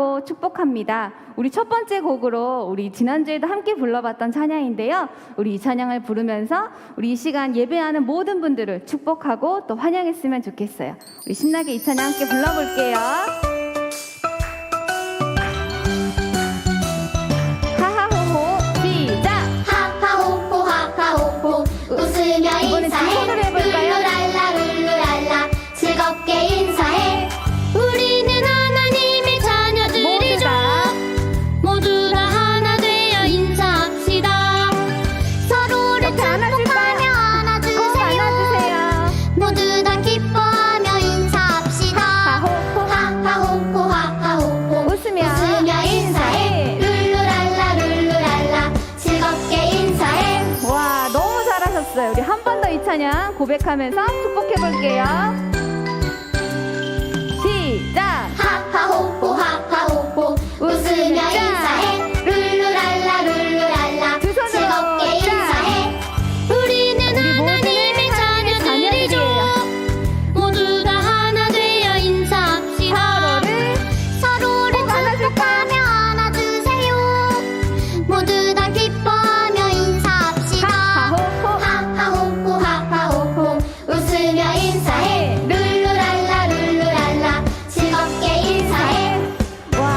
환영하고 축복합니다. 우리 첫 번째 곡으로 우리 지난주에도 함께 불러봤던 찬양인데요. 우리 이 찬양을 부르면서 우리 이 시간 예배하는 모든 분들을 축복하고 또 환영했으면 좋겠어요. 우리 신나게 이 찬양 함께 불러볼게요. 하하호호 시작! 하하호호 하하호호 웃으며 이번엔 두 인사해 손으로 해볼까요? 룰루랄라 룰루랄라 즐겁게 인사해 우리는 하나님의 자녀들이죠 모두 다 하나 되어 인사합시다 서로를 옆에 안아줄까요? 축복하며 안아주세요 안아주세요. 모두 다 기뻐하며 인사합시다 하하호호 하하호호 하하호호 웃으며 인사해 룰루랄라 룰루랄라 즐겁게 인사해 와, 너무 잘하셨어요. 우리 한 번 더 이 찬양 고백하면서 축복해볼게요. 시작! 하하호호 하하호호 웃으며 인사해 룰루랄라 룰루랄라 두 손으로 즐겁게 자. 인사해 우리는 우리 모두는 하나님의 자녀들이죠 모두 다 하나 되어 인사합시다 서로를 축복하며 안아주세요 모두 다 기뻐하며 인사합시다 하하호호 하하호호 하하호호 웃으며 인사해 룰루랄라 룰루랄라 즐겁게 인사해 와,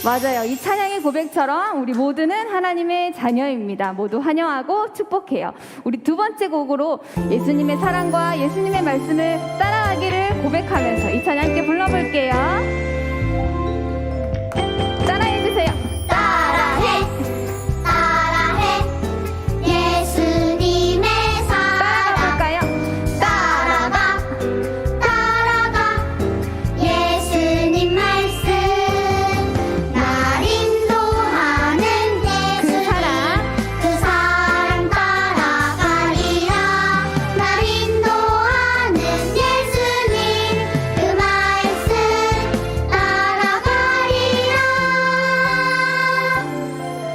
맞아요. 이 찬양의 고백처럼 우리 모두는 하나님의 자녀입니다. 모두 환영하고 축복해요. 우리 두 번째 곡으로 예수님의 사랑과 예수님의 말씀을 따라하기를 고백하면서 이 찬양 함께 불러볼게요. 따라해주세요. 따라해 따라해 예수님의 사랑 따라가볼까요? 따라가 따라가 예수님 말씀 날 인도하는 그 예수님 사랑 그 사랑 따라가리라 날 인도하는 예수님 그 말씀 따라가리라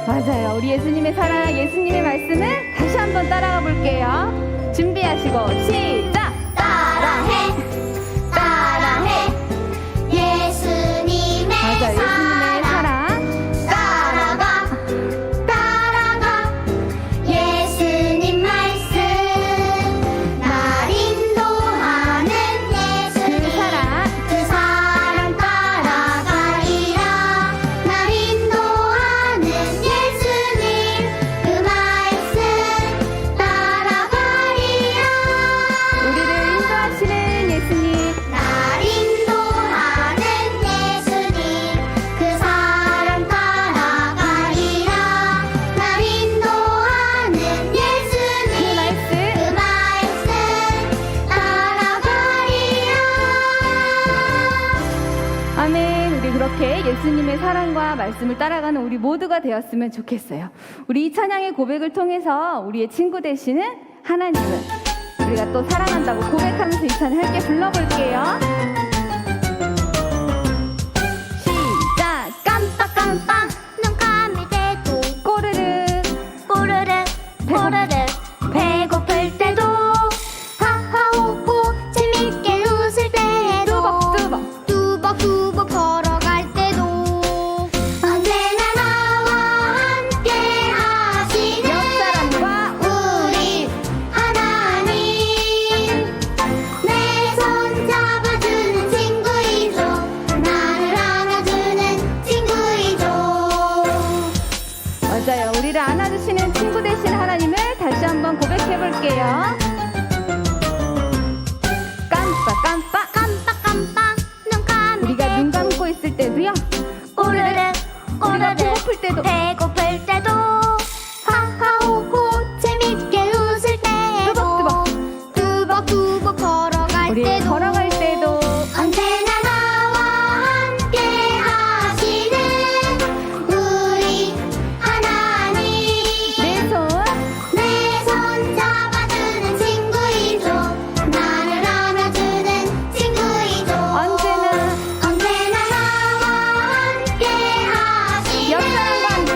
맞아요. 우리 예수님의 사랑, 예수님의 말씀을 다시 한번 따라가 볼게요. 준비하시고 시작! 따라해 따라해 예수님의 맞아요. 예수님의 사랑. 따라가 따라가 예수님 말씀 날 인도하는 그 예수님 사랑. 그 사랑 따라가리라 날 인도하는 예수님 그 말씀 따라가리라 우리를 인도하시는 예수님. 날 인도하는 예수님 그 사랑 따라가리라 날 인도하는 예수님 그 말씀. 그 말씀 따라가리라 아멘. 우리 그렇게 예수님의 사랑과 말씀을 따라가는 우리 모두가 되었으면 좋겠어요. 우리 이 찬양의 고백을 통해서 우리의 친구 되시는 하나님을 우리가 또 사랑한다고 고백하면서 이 찬양 함께 불러볼게요. 시작! 깜빡깜빡 눈 감을 때도 꼬르륵 꼬르륵 꼬르륵 배고플 때도 하하호호 재밌게 웃을 때도 뚜벅뚜벅 뚜벅뚜벅 걸어갈 때도 언제나 나와 함께 하시는 옆사람과 우리 하나님 내 손 잡아주는 친구이죠 나를 안아주는 친구이죠 맞아요. 우리를 안아주시는 친구 되신 하나님을 다시 한번 고백해볼게요. 깜빡깜빡. 깜빡깜빡 눈 감을 우리가 눈 감고 있을 때도요. 꼬르륵 우리가 꼬르륵 배고플 때도 배고플 때도 하하호호 재밌게 웃을 때도 뚜벅뚜벅 걸어갈 우리 때도 걸어갈 때도 언제나 나와 함께 하시는 우리 하나님 내 손 내 손 잡아주는 친구이죠 나를 안아주는 친구이죠 언제나 언제나 나와 함께 하시는 옆사람과 함께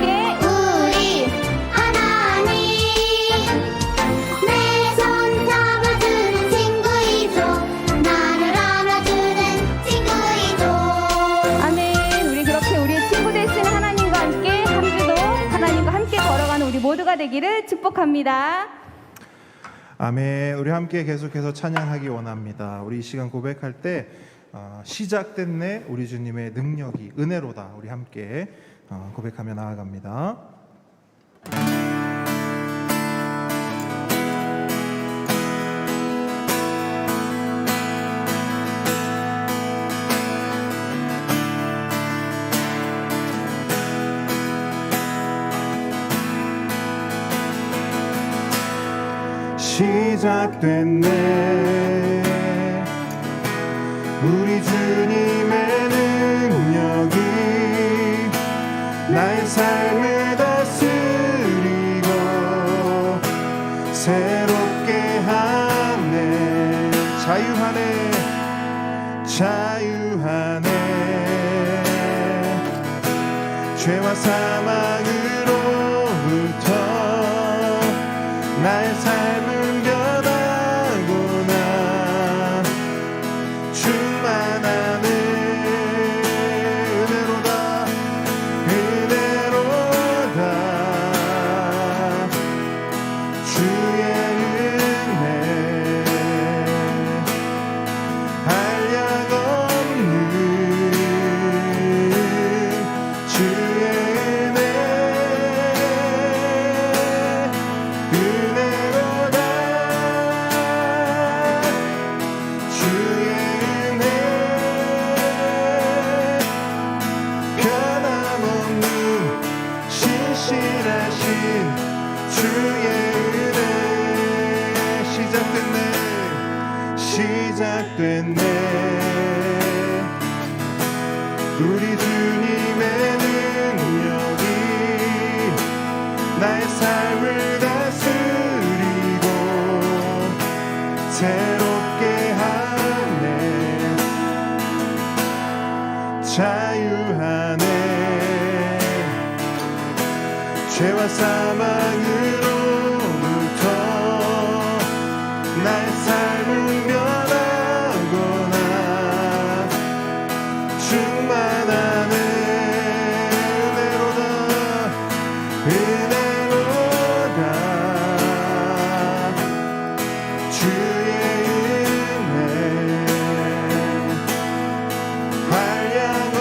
되기를 축복합니다. 아멘. 우리 함께 계속해서 찬양하기 원합니다. 우리 이 시간 고백할 때 시작됐네 우리 주님의 능력이 은혜로다. 우리 함께 고백하며 나아갑니다. 시작됐네 우리 주님의 능력이 나의 삶을 다스리고 새롭게 하네 자유하네 자유하네 죄와 사망으로부터 나의 삶을 시작됐네 우리 주님의 능력이 나의 삶을 다스리고 새롭게 하네 자유하네 죄와 사망으로부터 나의 삶을 변하거나 충만하네 은혜로다 주의 은혜 한량없는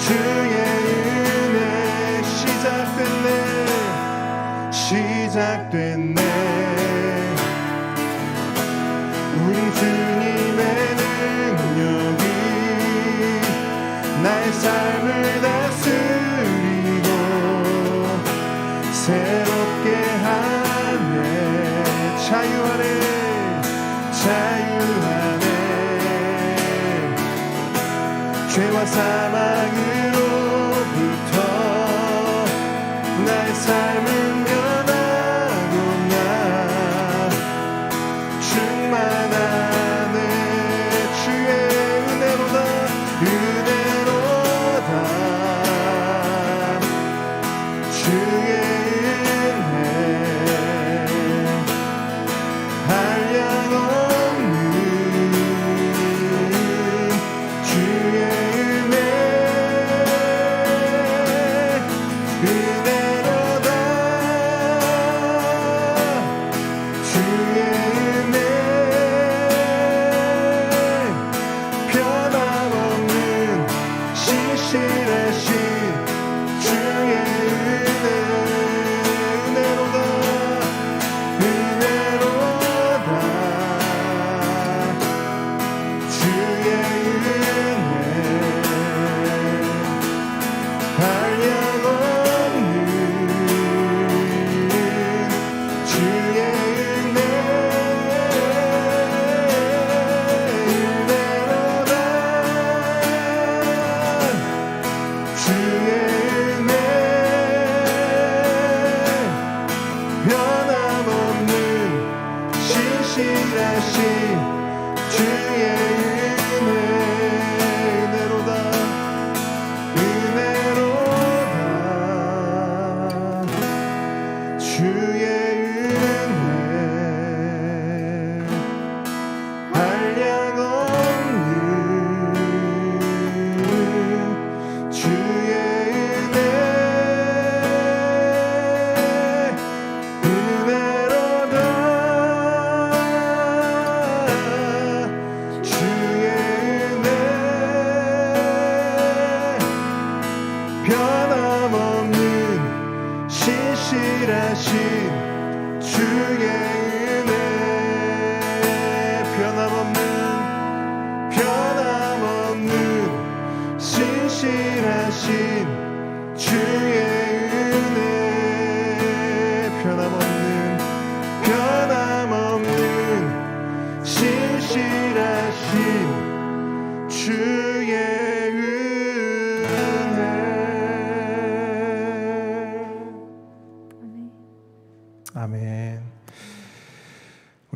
주의 은혜 시작됐네 우리 주님의 능력이 나의 삶을 다스리고 새롭게 하네 자유하네 자유하네 죄와 사망으로부터 나의 삶을 신실하신 주의 은혜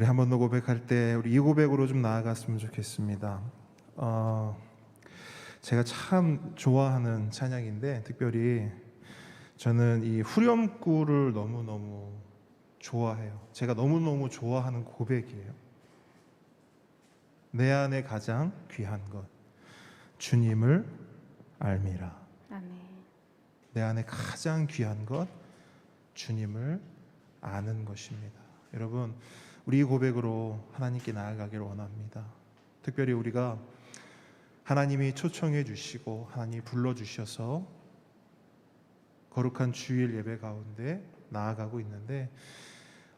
우리 한 번 더 고백할 때 우리 이 고백으로 좀 나아갔으면 좋겠습니다. 제가 참 좋아하는 찬양인데 특별히 저는 이 후렴구를 너무너무 좋아해요. 제가 너무너무 좋아하는 고백이에요. 내 안에 가장 귀한 것 주님을 알미라. 아멘. 내 안에 가장 귀한 것 주님을 아는 것입니다. 여러분, 우리 이 고백으로 하나님께 나아가기를 원합니다. 특별히 우리가 하나님이 초청해 주시고 하나님이 불러주셔서 거룩한 주일 예배 가운데 나아가고 있는데,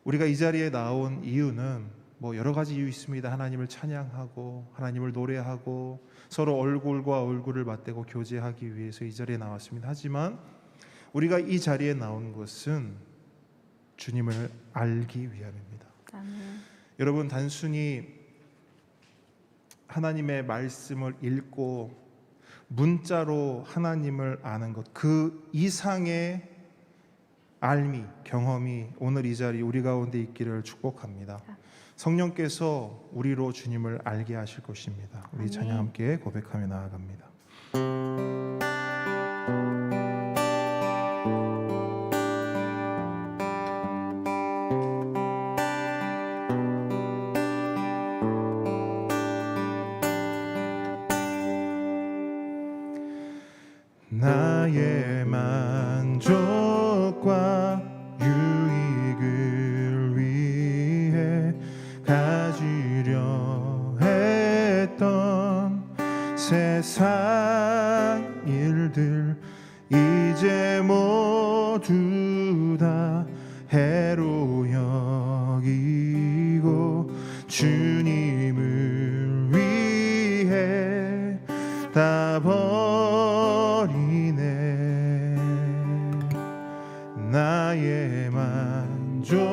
우리가 이 자리에 나온 이유는 뭐 여러 가지 이유 있습니다. 하나님을 찬양하고 하나님을 노래하고 서로 얼굴과 얼굴을 맞대고 교제하기 위해서 이 자리에 나왔습니다. 하지만 우리가 이 자리에 나온 것은 주님을 알기 위함입니다. 아멘. 여러분, 단순히 하나님의 말씀을 읽고 문자로 하나님을 아는 것, 그 이상의 알미, 경험이 오늘 이 자리 우리 가운데 있기를 축복합니다. 성령께서 우리로 주님을 알게 하실 것입니다. 우리 찬양 함께 고백하며 나아갑니다. 나의 만족과 유익을 위해 가지려 했던 세상 일들 이제 모두 다 해로 여기고 주님을 위해 다 버리네. 나의 만족과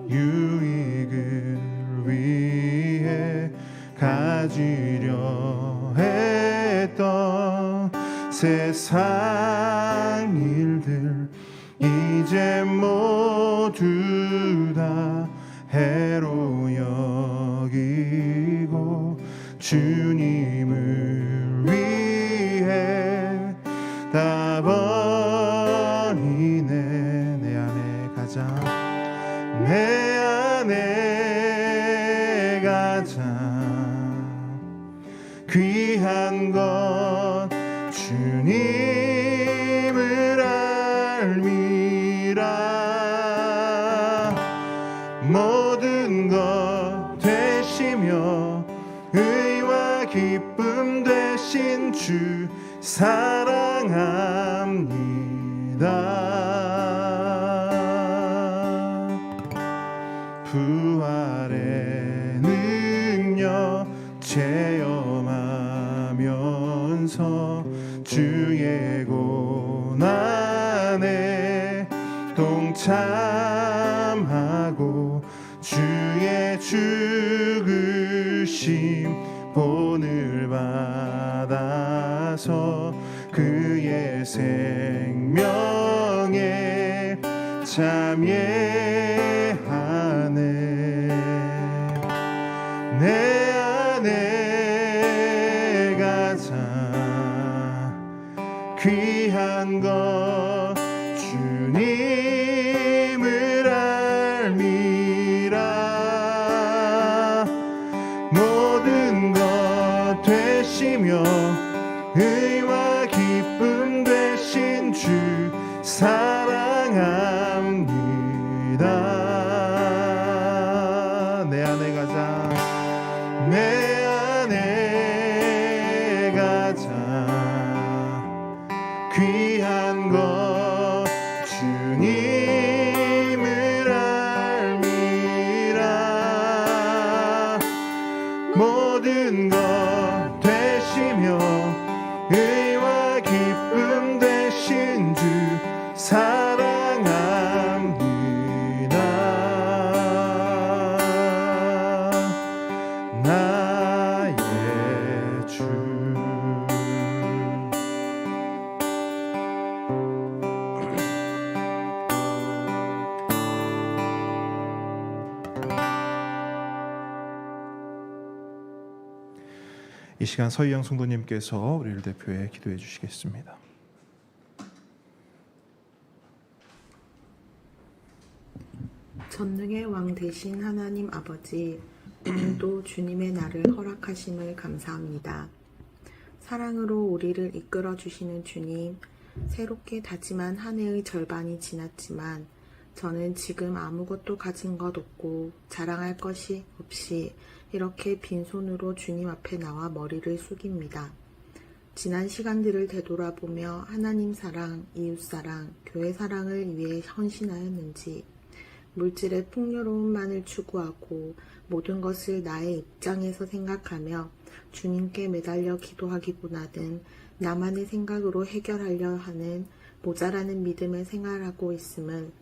유익을 위해 가지려 했던 세상 일들 이제 모두 다 해로 여기고 주님을 위해 다 버리네. 내 안에 가장 내 안에 가장 귀한 것 주님을 알미라. 모든 것 되시며 의와 기쁨 되신 주 사랑합니다. 부활의 능력 체험하면서 주의 고난에 동참하고 주의 죽으심 본을 받아서 그의 생명에 참여하네. 내 안에 가장 귀한 것 주님을 알미라. 모든 것 되시며 의와 기쁨 되신 주 사랑합니다. 내 안에 가장 내 안에 가장 귀한 것 주님을 알미라. 모든 것 되시며 의와 기쁨 되신 주 사랑합니다. 나의 주. 이 시간 서희영 성도님께서 우리를 대표해 기도해 주시겠습니다. 전능의 왕 되신 하나님 아버지, 오늘도 주님의 날을 허락하심을 감사합니다. 사랑으로 우리를 이끌어 주시는 주님, 새롭게 다짐한 한 해의 절반이 지났지만 저는 지금 아무것도 가진 것 없고 자랑할 것이 없이 이렇게 빈손으로 주님 앞에 나와 머리를 숙입니다. 지난 시간들을 되돌아보며 하나님 사랑, 이웃 사랑, 교회 사랑을 위해 헌신하였는지, 물질의 풍요로움만을 추구하고 모든 것을 나의 입장에서 생각하며 주님께 매달려 기도하기보다는 나만의 생각으로 해결하려 하는 모자라는 믿음을 생활하고 있음을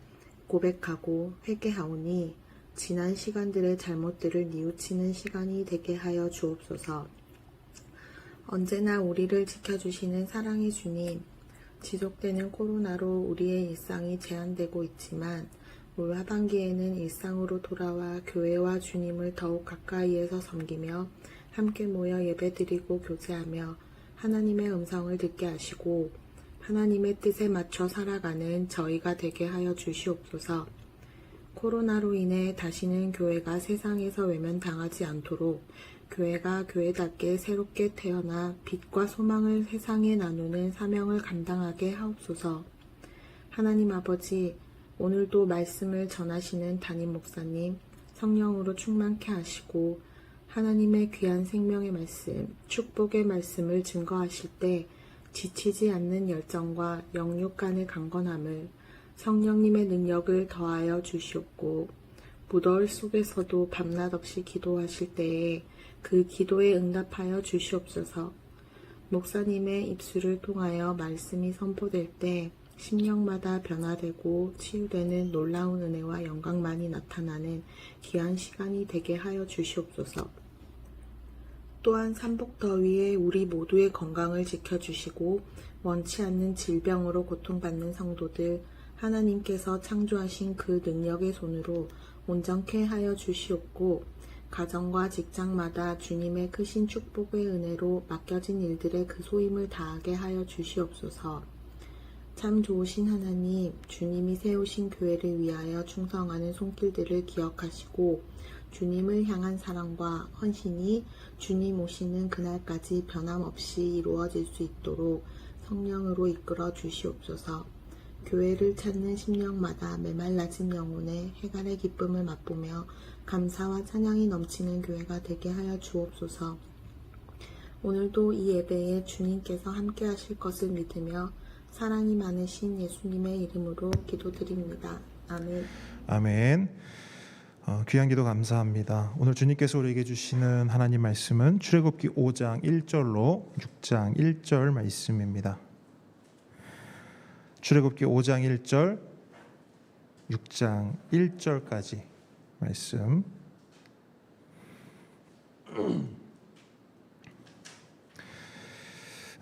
고백하고 회개하오니 지난 시간들의 잘못들을 뉘우치는 시간이 되게 하여 주옵소서. 언제나 우리를 지켜주시는 사랑의 주님, 지속되는 코로나로 우리의 일상이 제한되고 있지만 올 하반기에는 일상으로 돌아와 교회와 주님을 더욱 가까이에서 섬기며 함께 모여 예배드리고 교제하며 하나님의 음성을 듣게 하시고 하나님의 뜻에 맞춰 살아가는 저희가 되게 하여 주시옵소서. 코로나로 인해 다시는 교회가 세상에서 외면당하지 않도록 교회가 교회답게 새롭게 태어나 빛과 소망을 세상에 나누는 사명을 감당하게 하옵소서. 하나님 아버지, 오늘도 말씀을 전하시는 담임 목사님, 성령으로 충만케 하시고 하나님의 귀한 생명의 말씀, 축복의 말씀을 증거하실 때 지치지 않는 열정과 영육 간의 강건함을 성령님의 능력을 더하여 주시옵고, 무더울 속에서도 밤낮 없이 기도하실 때에 그 기도에 응답하여 주시옵소서. 목사님의 입술을 통하여 말씀이 선포될 때 심령마다 변화되고 치유되는 놀라운 은혜와 영광만이 나타나는 귀한 시간이 되게 하여 주시옵소서. 또한 삼복더위에 우리 모두의 건강을 지켜주시고 원치 않는 질병으로 고통받는 성도들, 하나님께서 창조하신 그 능력의 손으로 온전케 하여 주시옵고, 가정과 직장마다 주님의 크신 축복의 은혜로 맡겨진 일들에 그 소임을 다하게 하여 주시옵소서. 참 좋으신 하나님, 주님이 세우신 교회를 위하여 충성하는 손길들을 기억하시고 주님을 향한 사랑과 헌신이 주님 오시는 그날까지 변함없이 이루어질 수 있도록 성령으로 이끌어 주시옵소서. 교회를 찾는 심령마다 메말라진 영혼의 해갈의 기쁨을 맛보며 감사와 찬양이 넘치는 교회가 되게 하여 주옵소서. 오늘도 이 예배에 주님께서 함께 하실 것을 믿으며 사랑이 많으신 예수님의 이름으로 기도드립니다. 아멘. 아멘. 귀한 기도 감사합니다. 오늘 주님께서 우리에게 주시는 하나님 말씀은 출애굽기 5장 1절로 6장 1절 말씀입니다. 출애굽기 5장 1절, 6장 1절까지 말씀.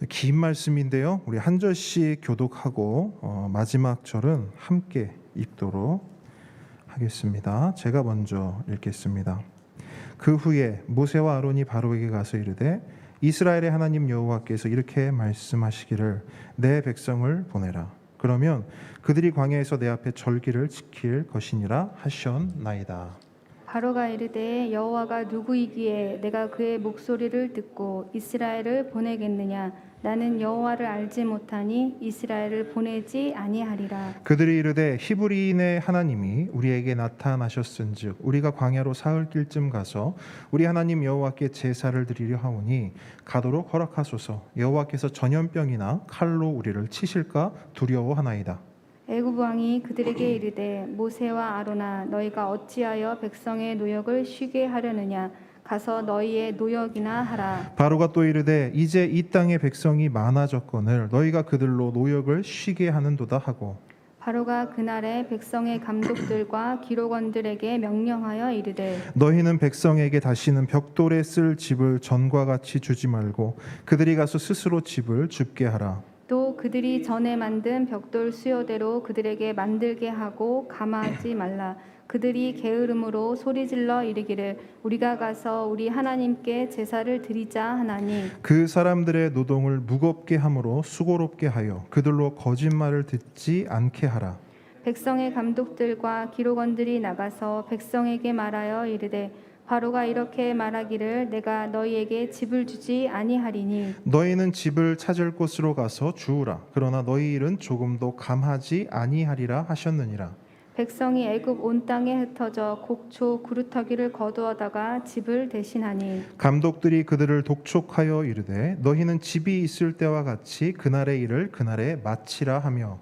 긴 말씀인데요. 우리 한 절씩 교독하고 마지막 절은 함께 읽도록 하겠습니다. 제가 먼저 읽겠습니다. 그 후에 모세와 아론이 바로에게 가서 이르되 이스라엘의 하나님 여호와께서 이렇게 말씀하시기를 내 백성을 보내라. 그러면 그들이 광야에서 내 앞에 절기를 지킬 것이니라 하셨나이다. 바로가 이르되 여호와가 누구이기에 내가 그의 목소리를 듣고 이스라엘을 보내겠느냐? 나는 여호와를 알지 못하니 이스라엘을 보내지 아니하리라. 그들이 이르되 히브리인의 하나님이 우리에게 나타나셨은즉 우리가 광야로 사흘 길쯤 가서 우리 하나님 여호와께 제사를 드리려 하오니 가도록 허락하소서. 여호와께서 전염병이나 칼로 우리를 치실까 두려워하나이다. 애굽 왕이 그들에게 이르되 모세와 아론아 너희가 어찌하여 백성의 노역을 쉬게 하려느냐? 가서 너희의 노역이나 하라. 바로가 또 이르되 이제 이 땅의 백성이 많아졌거늘 너희가 그들로 노역을 쉬게 하는도다 하고, 바로가 그날에 백성의 감독들과 기록원들에게 명령하여 이르되 너희는 백성에게 다시는 벽돌에 쓸 집을 전과 같이 주지 말고 그들이 가서 스스로 집을 줍게 하라. 또 그들이 전에 만든 벽돌 수요대로 그들에게 만들게 하고 감하지 말라. 그들이 게으름으로 소리질러 이르기를 우리가 가서 우리 하나님께 제사를 드리자 하나니 그 사람들의 노동을 무겁게 함으로 수고롭게 하여 그들로 거짓말을 듣지 않게 하라. 백성의 감독들과 기록원들이 나가서 백성에게 말하여 이르되 바로가 이렇게 말하기를 내가 너희에게 집을 주지 아니하리니 너희는 집을 찾을 곳으로 가서 주우라. 그러나 너희 일은 조금도 감하지 아니하리라 하셨느니라. 백성이 애굽 온 땅에 흩어져 곡초 구루터기를 거두어다가 집을 대신하니 감독들이 그들을 독촉하여 이르되 너희는 집이 있을 때와 같이 그날의 일을 그날에 마치라 하며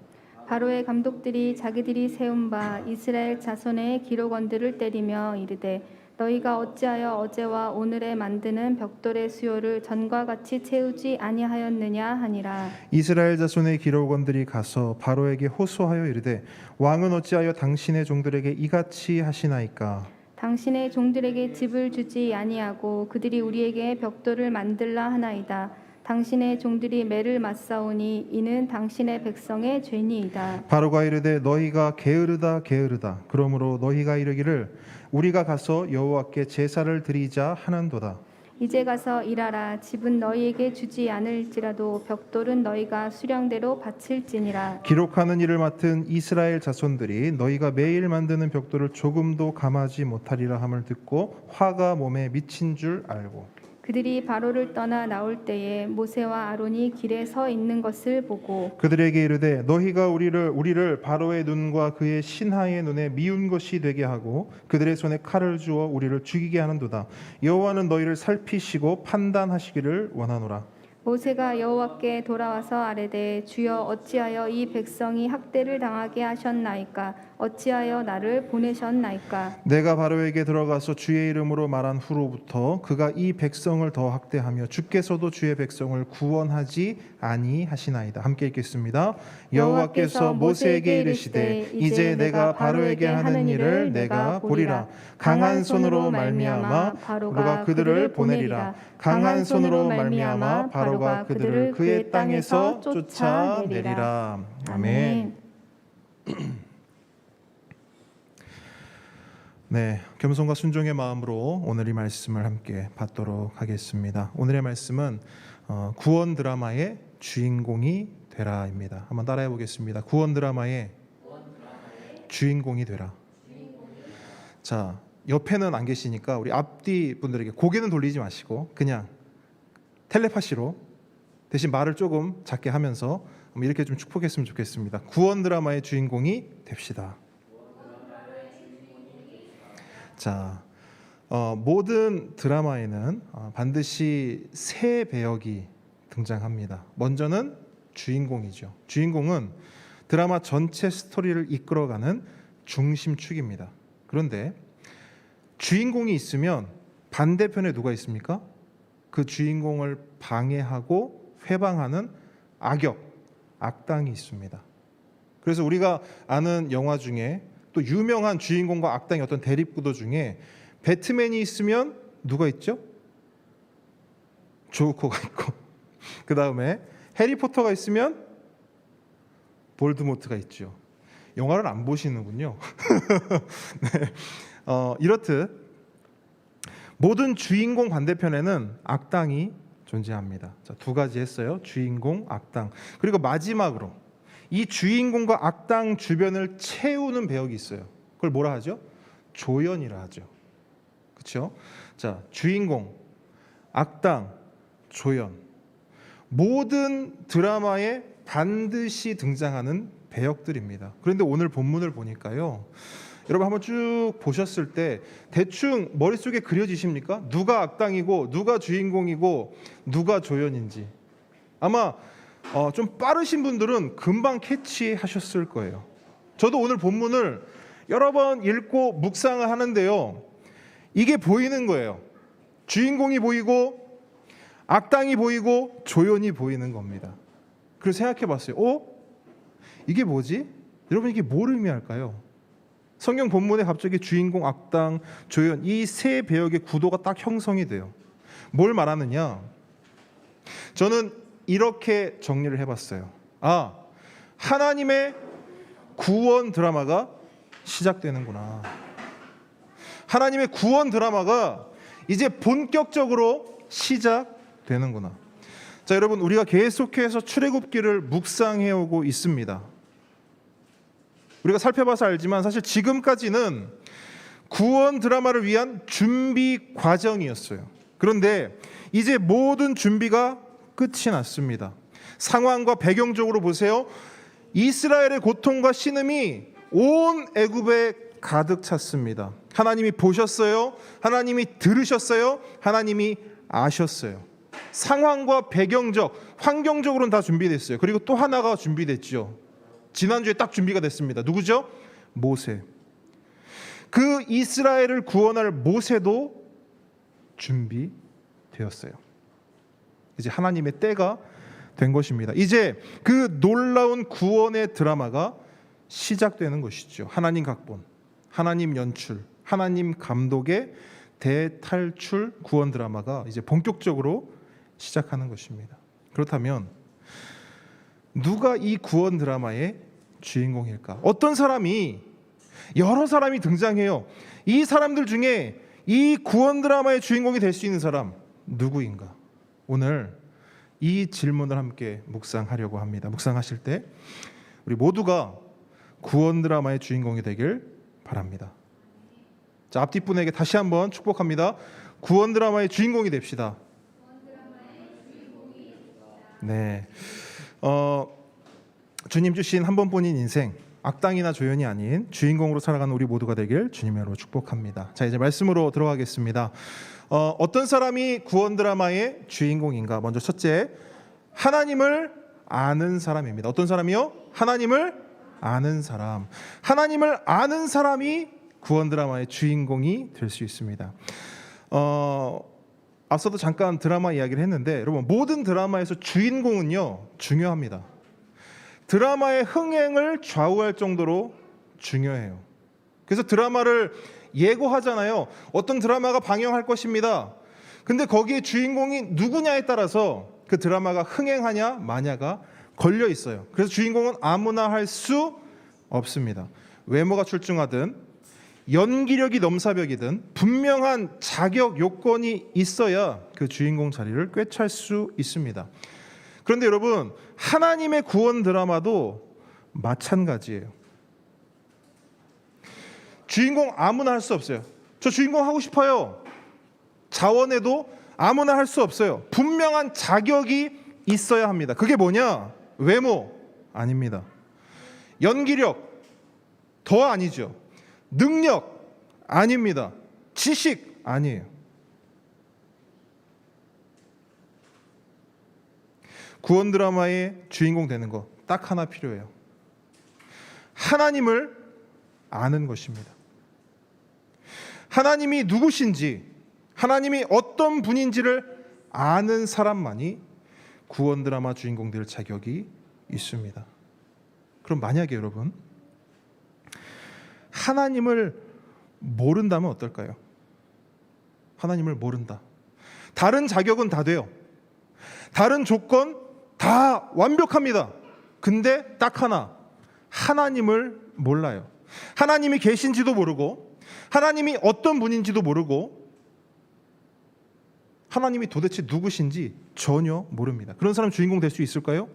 바로의 감독들이 자기들이 세운 바 이스라엘 자손의 기록원들을 때리며 이르되 너희가 어찌하여 어제와 오늘에 만드는 벽돌의 수요를 전과 같이 채우지 아니하였느냐 하니라. 이스라엘 자손의 기록원들이 가서 바로에게 호소하여 이르되 왕은 어찌하여 당신의 종들에게 이같이 하시나이까. 당신의 종들에게 집을 주지 아니하고 그들이 우리에게 벽돌을 만들라 하나이다. 당신의 종들이 매를 맞사오니 이는 당신의 백성의 죄니이다. 바로가 이르되 너희가 게으르다 게으르다. 그러므로 너희가 이르기를 우리가 가서 여호와께 제사를 드리자 하는도다. 이제 가서 일하라. 집은 너희에게 주지 않을지라도 벽돌은 너희가 수령대로 바칠지니라. 기록하는 일을 맡은 이스라엘 자손들이 너희가 매일 만드는 벽돌을 조금도 감하지 못하리라 함을 듣고 화가 몸에 미친 줄 알고 그들이 바로를 떠나 나올 때에 모세와 아론이 길에 서 있는 것을 보고 그들에게 이르되 너희가 우리를 바로의 눈과 그의 신하의 눈에 미운 것이 되게 하고 그들의 손에 칼을 주어 우리를 죽이게 하는도다. 여호와는 너희를 살피시고 판단하시기를 원하노라. 모세가 여호와께 돌아와서 아뢰되 주여 어찌하여 이 백성이 학대를 당하게 하셨나이까 어찌하여 나를 보내셨나이까. 내가 바로에게 들어가서 주의 이름으로 말한 후로부터 그가 이 백성을 더 학대하며 주께서도 주의 백성을 구원하지 아니하시나이다. 함께 읽겠습니다. 여호와께서 모세에게 이르시되 이제 내가 바로에게 하는 일을 내가 보리라. 강한 손으로 말미암아 바로가 그들을 보내리라. 강한 손으로 말미암아 바로가 그들을 그의 땅에서 쫓아내리라. 아멘. 네, 겸손과 순종의 마음으로 오늘 이 말씀을 함께 받도록 하겠습니다. 오늘의 말씀은 구원 드라마의 주인공이 되라입니다. 한번 따라해 보겠습니다. 구원 드라마의 주인공이 되라. 자, 옆에는 안 계시니까 우리 앞뒤 분들에게 고개는 돌리지 마시고 그냥 텔레파시로 대신 말을 조금 작게 하면서 이렇게 좀 축복했으면 좋겠습니다. 구원 드라마의 주인공이 됩시다. 자, 모든 드라마에는 반드시 세 배역이 등장합니다. 먼저는 주인공이죠. 주인공은 드라마 전체 스토리를 이끌어가는 중심축입니다. 그런데 주인공이 있으면 반대편에 누가 있습니까? 그 주인공을 방해하고 회방하는 악역, 악당이 있습니다. 그래서 우리가 아는 영화 중에 또 유명한 주인공과 악당의 어떤 대립구도 중에 배트맨이 있으면 누가 있죠? 조커가 있고 그 다음에 해리포터가 있으면 볼드모트가 있죠. 영화를 안 보시는군요. 네. 이렇듯 모든 주인공 반대편에는 악당이 존재합니다. 자, 두 가지 했어요. 주인공, 악당. 그리고 마지막으로 이 주인공과 악당 주변을 채우는 배역이 있어요. 그걸 뭐라 하죠? 조연이라 하죠. 그렇죠? 자, 주인공, 악당, 조연. 모든 드라마에 반드시 등장하는 배역들입니다. 그런데 오늘 본문을 보니까요. 여러분 한번 쭉 보셨을 때 대충 머릿속에 그려지십니까? 누가 악당이고 누가 주인공이고 누가 조연인지. 아마 좀 빠르신 분들은 금방 캐치하셨을 거예요. 저도 오늘 본문을 여러 번 읽고 묵상을 하는데요. 이게 보이는 거예요. 주인공이 보이고 악당이 보이고 조연이 보이는 겁니다. 그래서 생각해 봤어요. 이게 뭐지? 여러분 이게 뭘 의미할까요? 성경 본문에 갑자기 주인공, 악당, 조연 이 세 배역의 구도가 딱 형성이 돼요. 뭘 말하느냐? 저는 이렇게 정리를 해봤어요. 하나님의 구원 드라마가 시작되는구나. 하나님의 구원 드라마가 이제 본격적으로 시작되는구나. 자, 여러분, 우리가 계속해서 출애굽기를 묵상해 오고 있습니다. 우리가 살펴봐서 알지만 사실 지금까지는 구원 드라마를 위한 준비 과정이었어요. 그런데 이제 모든 준비가 끝이 났습니다. 상황과 배경적으로 보세요. 이스라엘의 고통과 신음이 온 애굽에 가득 찼습니다. 하나님이 보셨어요. 하나님이 들으셨어요. 하나님이 아셨어요. 상황과 배경적, 환경적으로는 다 준비됐어요. 그리고 또 하나가 준비됐죠. 지난주에 딱 준비가 됐습니다. 누구죠? 모세. 그 이스라엘을 구원할 모세도 준비되었어요. 이제 하나님의 때가 된 것입니다. 이제 그 놀라운 구원의 드라마가 시작되는 것이죠. 하나님 각본, 하나님 연출, 하나님 감독의 대탈출 구원 드라마가 이제 본격적으로 시작하는 것입니다. 그렇다면 누가 이 구원 드라마의 주인공일까? 어떤 사람이, 여러 사람이 등장해요. 이 사람들 중에 이 구원 드라마의 주인공이 될 수 있는 사람 누구인가? 오늘 이 질문을 함께 묵상하려고 합니다. 묵상하실 때 우리 모두가 구원 드라마의 주인공이 되길 바랍니다. 자, 앞뒤 분에게 다시 한번 축복합니다. 구원 드라마의 주인공이 됩시다. 네, 주님 주신 한 번뿐인 인생, 악당이나 조연이 아닌 주인공으로 살아가는 우리 모두가 되길 주님으로 축복합니다. 자, 이제 말씀으로 들어가겠습니다. 어떤 사람이 구원 드라마의 주인공인가? 먼저 첫째, 하나님을 아는 사람입니다. 어떤 사람이요? 하나님을 아는 사람. 하나님을 아는 사람이 구원 드라마의 주인공이 될 수 있습니다. 앞서도 잠깐 드라마 이야기를 했는데, 여러분, 모든 드라마에서 주인공은요 중요합니다. 드라마의 흥행을 좌우할 정도로 중요해요. 그래서 드라마를 예고하잖아요. 어떤 드라마가 방영할 것입니다. 근데 거기에 주인공이 누구냐에 따라서 그 드라마가 흥행하냐 마냐가 걸려 있어요. 그래서 주인공은 아무나 할 수 없습니다. 외모가 출중하든 연기력이 넘사벽이든 분명한 자격 요건이 있어야 그 주인공 자리를 꿰찰 수 있습니다. 그런데 여러분, 하나님의 구원 드라마도 마찬가지예요. 주인공 아무나 할 수 없어요. 저 주인공 하고 싶어요. 자원해도 아무나 할 수 없어요. 분명한 자격이 있어야 합니다. 그게 뭐냐? 외모 아닙니다. 연기력 더 아니죠. 능력 아닙니다. 지식 아니에요. 구원 드라마의 주인공 되는 거 딱 하나 필요해요. 하나님을 아는 것입니다. 하나님이 누구신지, 하나님이 어떤 분인지를 아는 사람만이 구원 드라마 주인공 될 자격이 있습니다. 그럼 만약에 여러분, 하나님을 모른다면 어떨까요? 하나님을 모른다. 다른 자격은 다 돼요. 다른 조건 다 완벽합니다. 근데 딱 하나, 하나님을 몰라요. 하나님이 계신지도 모르고, 하나님이 어떤 분인지도 모르고, 하나님이 도대체 누구신지 전혀 모릅니다. 그런 사람 주인공 될 수 있을까요?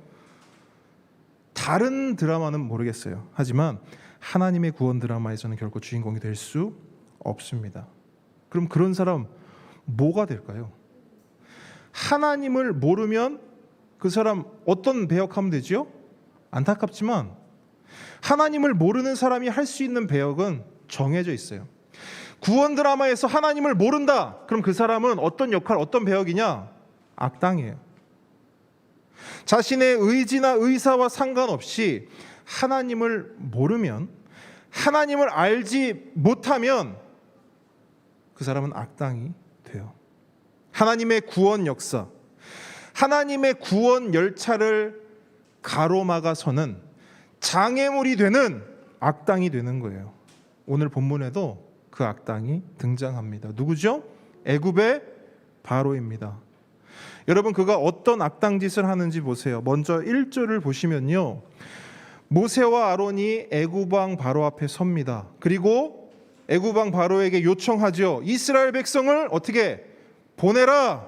다른 드라마는 모르겠어요. 하지만 하나님의 구원 드라마에서는 결코 주인공이 될 수 없습니다. 그럼 그런 사람 뭐가 될까요? 하나님을 모르면 그 사람 어떤 배역하면 되지요? 안타깝지만 하나님을 모르는 사람이 할 수 있는 배역은 정해져 있어요. 구원 드라마에서 하나님을 모른다. 그럼 그 사람은 어떤 역할, 어떤 배역이냐? 악당이에요. 자신의 의지나 의사와 상관없이 하나님을 모르면, 하나님을 알지 못하면 그 사람은 악당이 돼요. 하나님의 구원 역사, 하나님의 구원 열차를 가로막아서는 장애물이 되는 악당이 되는 거예요. 오늘 본문에도 그 악당이 등장합니다. 누구죠? 애굽의 바로입니다. 여러분, 그가 어떤 악당 짓을 하는지 보세요. 먼저 1절을 보시면요, 모세와 아론이 애굽 왕 바로 앞에 섭니다. 그리고 애굽 왕 바로에게 요청하죠. 이스라엘 백성을 어떻게 보내라.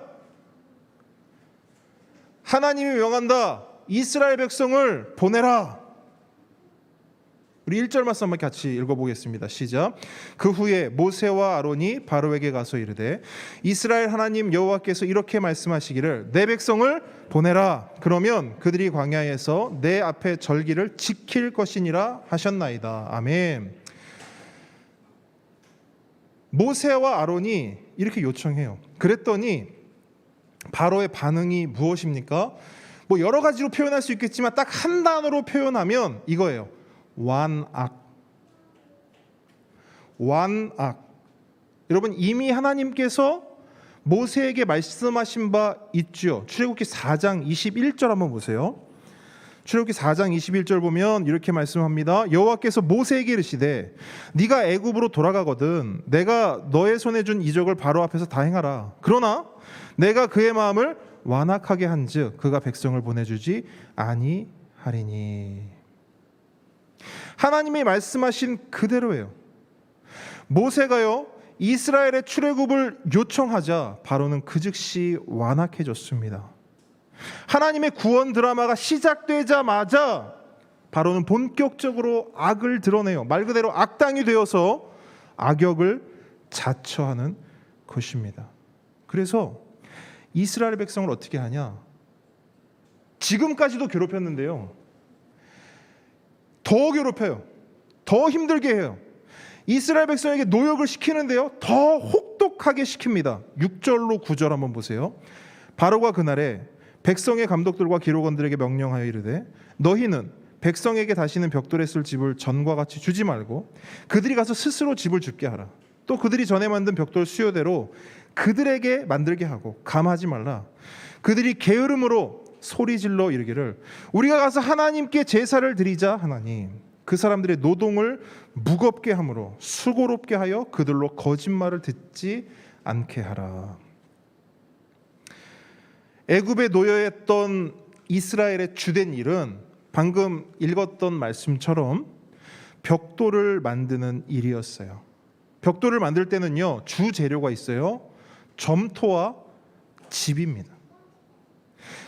하나님이 명한다. 이스라엘 백성을 보내라. 우리 1절 말씀 한번 같이 읽어보겠습니다. 시작. 그 후에 모세와 아론이 바로에게 가서 이르되 이스라엘 하나님 여호와께서 이렇게 말씀하시기를 내 백성을 보내라. 그러면 그들이 광야에서 내 앞에 절기를 지킬 것이니라 하셨나이다. 아멘. 모세와 아론이 이렇게 요청해요. 그랬더니 바로의 반응이 무엇입니까? 뭐 여러 가지로 표현할 수 있겠지만 딱 한 단어로 표현하면 이거예요. 완악. 여러분 이미 하나님께서 모세에게 말씀하신 바 있죠. 출애굽기 4장 21절 한번 보세요. 출애굽기 4장 21절 보면 이렇게 말씀합니다. 여호와께서 모세에게 이르시되 네가 애굽으로 돌아가거든 내가 너의 손에 준 이적을 바로 앞에서 다 행하라. 그러나 내가 그의 마음을 완악하게 한즉 그가 백성을 보내주지 아니하리니. 하나님이 말씀하신 그대로예요. 모세가요 이스라엘의 출애굽을 요청하자 바로는 그 즉시 완악해졌습니다. 하나님의 구원 드라마가 시작되자마자 바로는 본격적으로 악을 드러내요. 말 그대로 악당이 되어서 악역을 자처하는 것입니다. 그래서 이스라엘 백성을 어떻게 하냐? 지금까지도 괴롭혔는데요. 더 괴롭혀요. 더 힘들게 해요. 이스라엘 백성에게 노역을 시키는데요. 더 혹독하게 시킵니다. 6절로 9절 한번 보세요. 바로가 그날에 백성의 감독들과 기록원들에게 명령하여 이르되 너희는 백성에게 다시는 벽돌에 쓸 집을 전과 같이 주지 말고 그들이 가서 스스로 집을 짓게 하라. 또 그들이 전에 만든 벽돌 수요대로 그들에게 만들게 하고 감하지 말라. 그들이 게으름으로 소리질러 이르기를 우리가 가서 하나님께 제사를 드리자 하나니 그 사람들의 노동을 무겁게 함으로 수고롭게 하여 그들로 거짓말을 듣지 않게 하라. 애굽에 노여했던 이스라엘의 주된 일은 방금 읽었던 말씀처럼 벽돌을 만드는 일이었어요. 벽돌을 만들 때는요 주 재료가 있어요. 점토와 집입니다.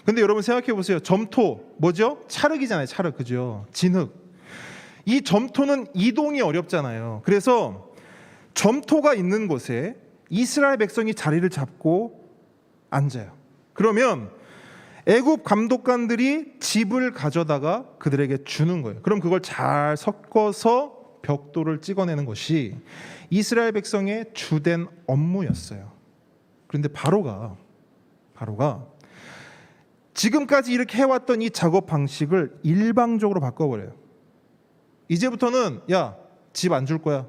근데 여러분 생각해 보세요. 점토 뭐죠? 찰흙이잖아요. 찰흙 그죠? 진흙. 이 점토는 이동이 어렵잖아요. 그래서 점토가 있는 곳에 이스라엘 백성이 자리를 잡고 앉아요. 그러면 애굽 감독관들이 집을 가져다가 그들에게 주는 거예요. 그럼 그걸 잘 섞어서 벽돌을 찍어내는 것이 이스라엘 백성의 주된 업무였어요. 그런데 바로가 지금까지 이렇게 해왔던 이 작업 방식을 일방적으로 바꿔버려요. 이제부터는 야, 집 안 줄 거야.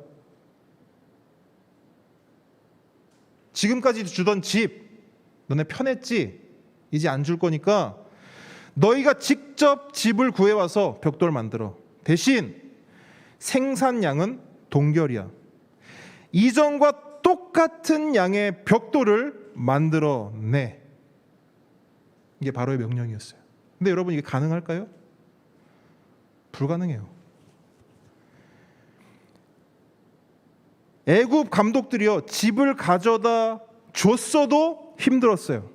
지금까지 주던 집 너네 편했지? 이제 안 줄 거니까 너희가 직접 집을 구해와서 벽돌 만들어. 대신 생산량은 동결이야. 이전과 똑같은 양의 벽돌을 만들어내. 이게 바로의 명령이었어요. 근데 여러분 이게 가능할까요? 불가능해요. 애굽 감독들이요 집을 가져다 줬어도 힘들었어요.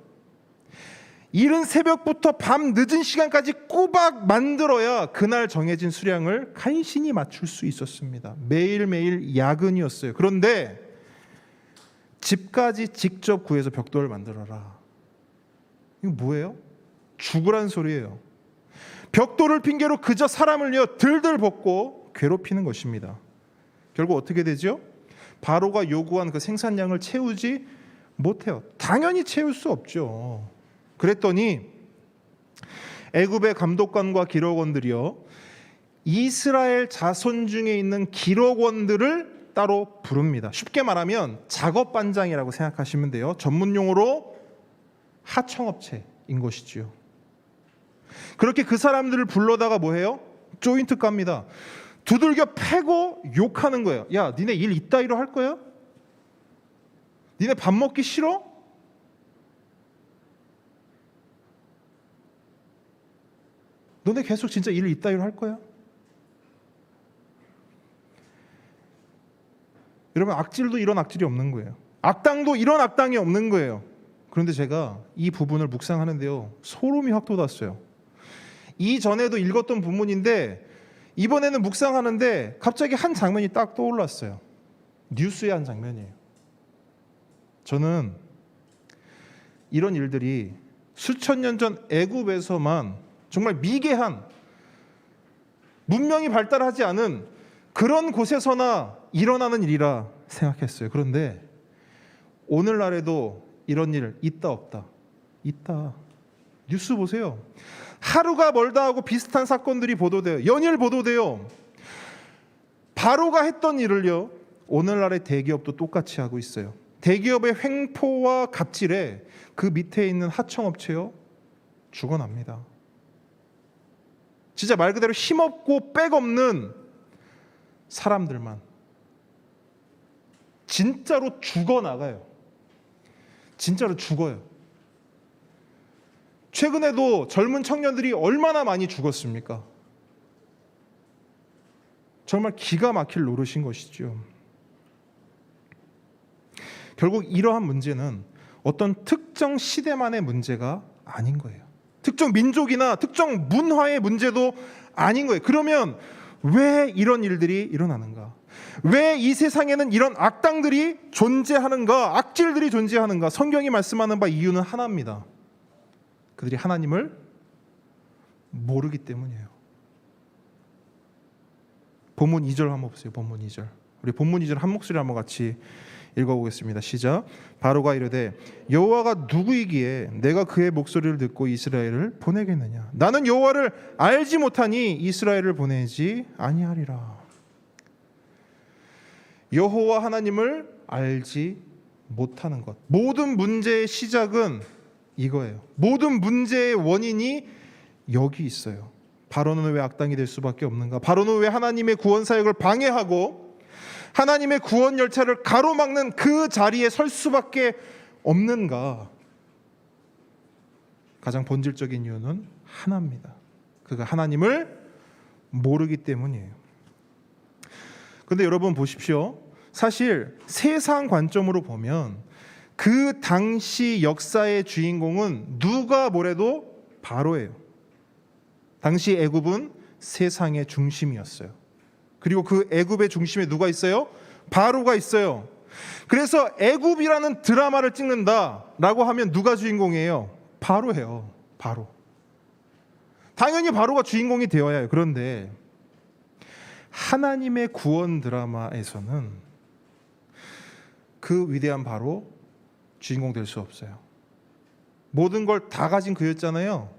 이른 새벽부터 밤 늦은 시간까지 꼬박 만들어야 그날 정해진 수량을 간신히 맞출 수 있었습니다. 매일매일 야근이었어요. 그런데 집까지 직접 구해서 벽돌을 만들어라. 이거 뭐예요? 죽으란 소리예요. 벽돌을 핑계로 그저 사람을요 들들 볶고 괴롭히는 것입니다. 결국 어떻게 되죠? 바로가 요구한 그 생산량을 채우지 못해요. 당연히 채울 수 없죠. 그랬더니 애굽의 감독관과 기록원들이요 이스라엘 자손 중에 있는 기록원들을 따로 부릅니다. 쉽게 말하면 작업반장이라고 생각하시면 돼요. 전문 용어로 하청업체인 것이지요. 그렇게 그 사람들을 불러다가 뭐해요? 조인트 깝니다. 두들겨 패고 욕하는 거예요. 야, 니네 일 이따위로 할 거야? 니네 밥 먹기 싫어? 너네 계속 진짜 일을 이따위로 할 거야? 여러분, 악질도 이런 악질이 없는 거예요. 악당도 이런 악당이 없는 거예요. 그런데 제가 이 부분을 묵상하는데요, 소름이 확 돋았어요. 이전에도 읽었던 부분인데 이번에는 묵상하는데 갑자기 한 장면이 딱 떠올랐어요. 뉴스의 한 장면이에요. 저는 이런 일들이 수천 년 전 애굽에서만 정말 미개한, 문명이 발달하지 않은 그런 곳에서나 일어나는 일이라 생각했어요. 그런데 오늘날에도 이런 일 있다 없다? 있다. 뉴스 보세요. 하루가 멀다 하고 비슷한 사건들이 보도돼요. 연일 보도돼요. 바로가 했던 일을요, 오늘날의 대기업도 똑같이 하고 있어요. 대기업의 횡포와 갑질에 그 밑에 있는 하청업체요, 죽어납니다. 진짜 말 그대로 힘없고 빽없는 사람들만 진짜로 죽어나가요. 진짜로 죽어요. 최근에도 젊은 청년들이 얼마나 많이 죽었습니까? 정말 기가 막힐 노릇인 것이죠. 결국 이러한 문제는 어떤 특정 시대만의 문제가 아닌 거예요. 특정 민족이나 특정 문화의 문제도 아닌 거예요. 그러면 왜 이런 일들이 일어나는가? 왜 이 세상에는 이런 악당들이 존재하는가? 악질들이 존재하는가? 성경이 말씀하는 바 이유는 하나입니다. 그들이 하나님을 모르기 때문이에요. 본문 2절 한번 보세요. 본문 2절. 우리 본문 2절 한 목소리 한번 같이 읽어보겠습니다. 시작. 바로가 이르되 여호와가 누구이기에 내가 그의 목소리를 듣고 이스라엘을 보내겠느냐? 나는 여호와를 알지 못하니 이스라엘을 보내지 아니하리라. 여호와 하나님을 알지 못하는 것. 모든 문제의 시작은 이거예요. 모든 문제의 원인이 여기 있어요. 바로는 왜 악당이 될 수밖에 없는가? 바로는 왜 하나님의 구원 사역을 방해하고 하나님의 구원 열차를 가로막는 그 자리에 설 수밖에 없는가? 가장 본질적인 이유는 하나입니다. 그가 하나님을 모르기 때문이에요. 그런데 여러분 보십시오. 사실 세상 관점으로 보면 그 당시 역사의 주인공은 누가 뭐래도 바로예요. 당시 애굽은 세상의 중심이었어요. 그리고 그 애굽의 중심에 누가 있어요? 바로가 있어요. 그래서 애굽이라는 드라마를 찍는다라고 하면 누가 주인공이에요? 바로예요. 바로. 당연히 바로가 주인공이 되어야 해요. 그런데 하나님의 구원 드라마에서는 그 위대한 바로 주인공 될 수 없어요. 모든 걸 다 가진 그였잖아요.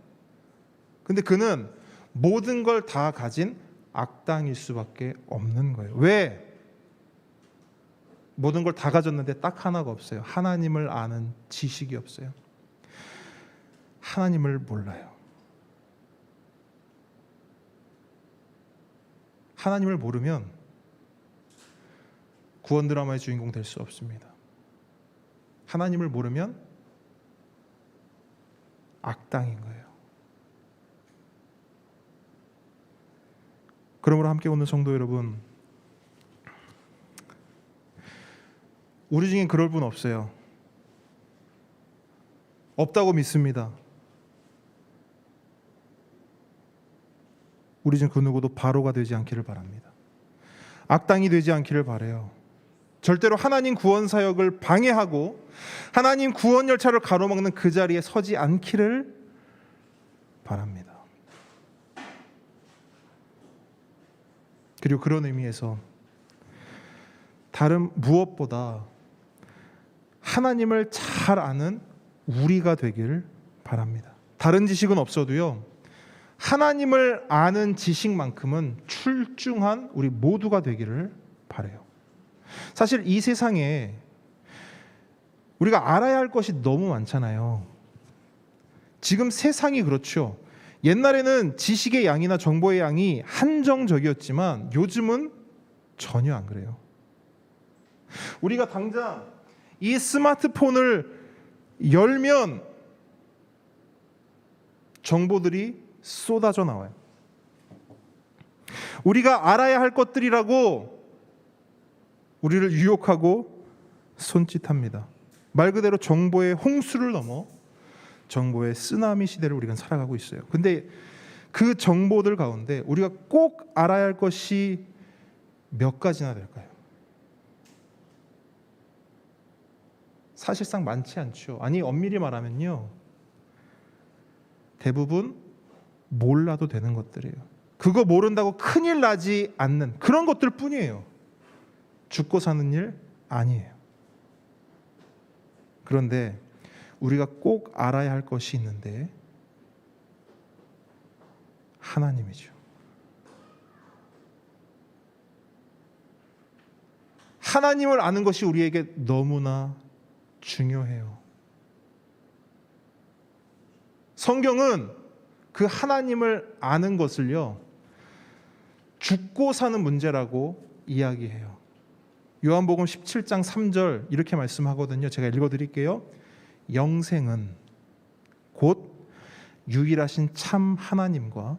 근데 그는 모든 걸 다 가진 악당일 수밖에 없는 거예요. 왜? 모든 걸 다 가졌는데 딱 하나가 없어요. 하나님을 아는 지식이 없어요. 하나님을 몰라요. 하나님을 모르면 구원 드라마의 주인공 될 수 없습니다. 하나님을 모르면 악당인 거예요. 그러므로 함께 오는 성도 여러분, 우리 중엔 그럴 분 없어요. 없다고 믿습니다. 우리 중 그 누구도 바로가 되지 않기를 바랍니다. 악당이 되지 않기를 바라요. 절대로 하나님 구원 사역을 방해하고 하나님 구원 열차를 가로막는 그 자리에 서지 않기를 바랍니다. 그리고 그런 의미에서 다른 무엇보다 하나님을 잘 아는 우리가 되기를 바랍니다. 다른 지식은 없어도요, 하나님을 아는 지식만큼은 출중한 우리 모두가 되기를 바라요. 사실 이 세상에 우리가 알아야 할 것이 너무 많잖아요. 지금 세상이 그렇죠. 옛날에는 지식의 양이나 정보의 양이 한정적이었지만 요즘은 전혀 안 그래요. 우리가 당장 이 스마트폰을 열면 정보들이 쏟아져 나와요. 우리가 알아야 할 것들이라고 우리를 유혹하고 손짓합니다. 말 그대로 정보의 홍수를 넘어 정보의 쓰나미 시대를 우리가 살아가고 있어요. 근데 그 정보들 가운데 우리가 꼭 알아야 할 것이 몇 가지나 될까요? 사실상 많지 않죠. 아니, 엄밀히 말하면요, 대부분 몰라도 되는 것들이에요. 그거 모른다고 큰일 나지 않는 그런 것들 뿐이에요. 죽고 사는 일 아니에요. 그런데 우리가 꼭 알아야 할 것이 있는데 하나님이죠. 하나님을 아는 것이 우리에게 너무나 중요해요. 성경은 그 하나님을 아는 것을요, 죽고 사는 문제라고 이야기해요. 요한복음 17장 3절 이렇게 말씀하거든요. 제가 읽어드릴게요. 영생은 곧 유일하신 참 하나님과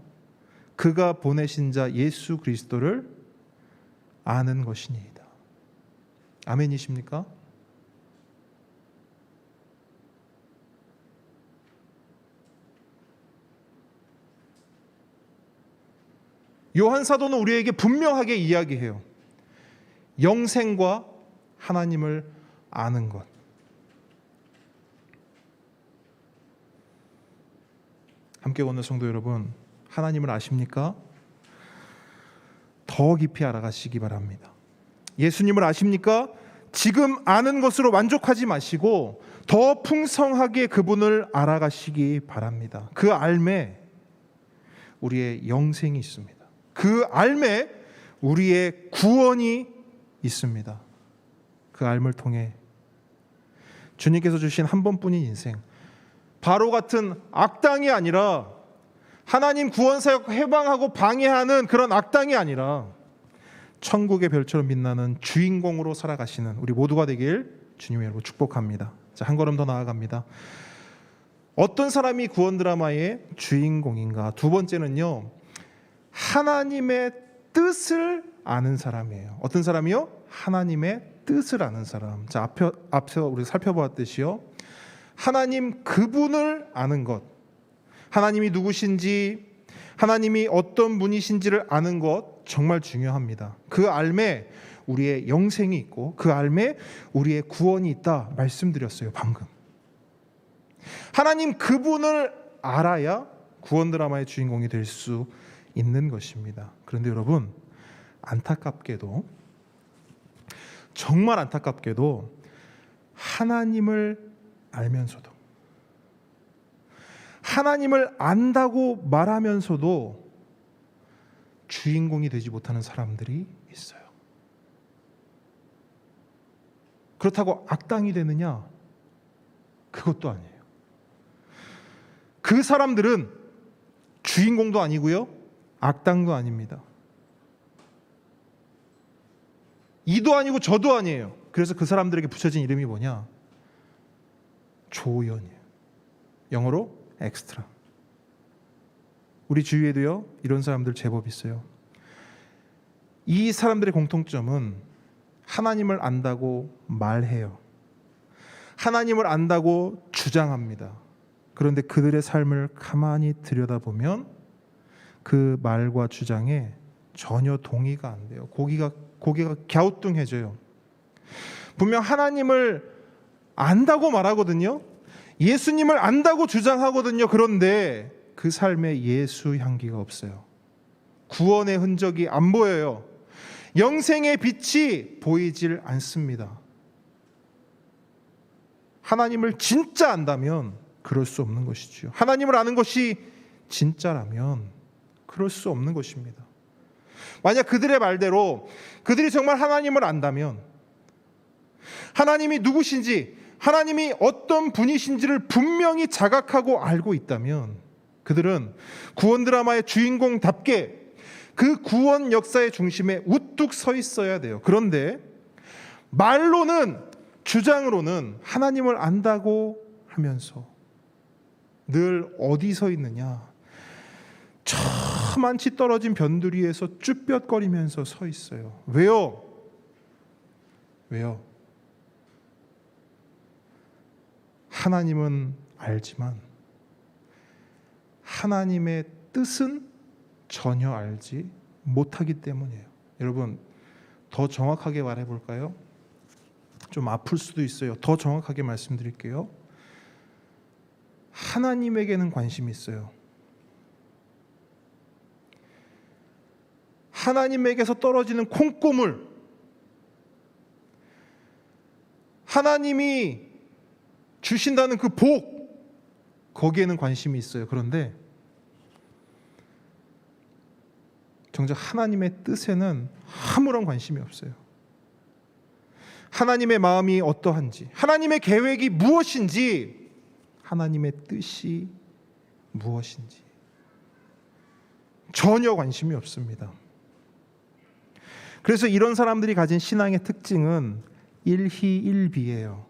그가 보내신 자 예수 그리스도를 아는 것이니이다. 아멘이십니까? 요한 사도는 우리에게 분명하게 이야기해요. 영생과 하나님을 아는 것. 함께 오는 성도 여러분, 하나님을 아십니까? 더 깊이 알아가시기 바랍니다. 예수님을 아십니까? 지금 아는 것으로 만족하지 마시고 더 풍성하게 그분을 알아가시기 바랍니다. 그 알매 우리의 영생이 있습니다. 그 알매 우리의 구원이 있습니다. 그 알을 통해 주님께서 주신 한 번뿐인 인생, 바로 같은 악당이 아니라 하나님 구원사역 해방하고 방해하는 그런 악당이 아니라 천국의 별처럼 빛나는 주인공으로 살아가시는 우리 모두가 되길 주님의 이름으로 축복합니다. 자, 한 걸음 더 나아갑니다. 어떤 사람이 구원 드라마의 주인공인가? 두 번째는요, 하나님의 뜻을 아는 사람이에요. 어떤 사람이요? 하나님의 뜻을 아는 사람. 자, 앞서 우리 살펴보았듯이요, 하나님 그분을 아는 것, 하나님이 누구신지, 하나님이 어떤 분이신지를 아는 것 정말 중요합니다. 그 알매 우리의 영생이 있고 그 알매 우리의 구원이 있다 말씀드렸어요, 방금. 하나님 그분을 알아야 구원 드라마의 주인공이 될 수 있는 것입니다. 그런데 여러분, 안타깝게도, 정말 안타깝게도 하나님을 알면서도, 하나님을 안다고 말하면서도 주인공이 되지 못하는 사람들이 있어요. 그렇다고 악당이 되느냐? 그것도 아니에요. 그 사람들은 주인공도 아니고요, 악당도 아닙니다. 이도 아니고 저도 아니에요. 그래서 그 사람들에게 붙여진 이름이 뭐냐? 조연이에요. 영어로 엑스트라. 우리 주위에도요, 이런 사람들 제법 있어요. 이 사람들의 공통점은 하나님을 안다고 말해요. 하나님을 안다고 주장합니다. 그런데 그들의 삶을 가만히 들여다보면 그 말과 주장에 전혀 동의가 안 돼요. 고개가 갸우뚱해져요. 분명 하나님을 안다고 말하거든요. 예수님을 안다고 주장하거든요. 그런데 그 삶에 예수 향기가 없어요. 구원의 흔적이 안 보여요. 영생의 빛이 보이질 않습니다. 하나님을 진짜 안다면 그럴 수 없는 것이죠. 하나님을 아는 것이 진짜라면 그럴 수 없는 것입니다. 만약 그들의 말대로 그들이 정말 하나님을 안다면, 하나님이 누구신지, 하나님이 어떤 분이신지를 분명히 자각하고 알고 있다면 그들은 구원 드라마의 주인공답게 그 구원 역사의 중심에 우뚝 서 있어야 돼요. 그런데 말로는, 주장으로는 하나님을 안다고 하면서 늘 어디 서 있느냐? 저만치 떨어진 변두리에서 쭈뼛거리면서 서 있어요. 왜요? 왜요? 하나님은 알지만 하나님의 뜻은 전혀 알지 못하기 때문이에요. 여러분, 더 정확하게 말해볼까요? 좀 아플 수도 있어요. 더 정확하게 말씀드릴게요. 하나님에게는 관심이 있어요. 하나님에게서 떨어지는 콩고물, 하나님이 주신다는 그 복, 거기에는 관심이 있어요. 그런데 정작 하나님의 뜻에는 아무런 관심이 없어요. 하나님의 마음이 어떠한지, 하나님의 계획이 무엇인지, 하나님의 뜻이 무엇인지 전혀 관심이 없습니다. 그래서 이런 사람들이 가진 신앙의 특징은 일희일비예요.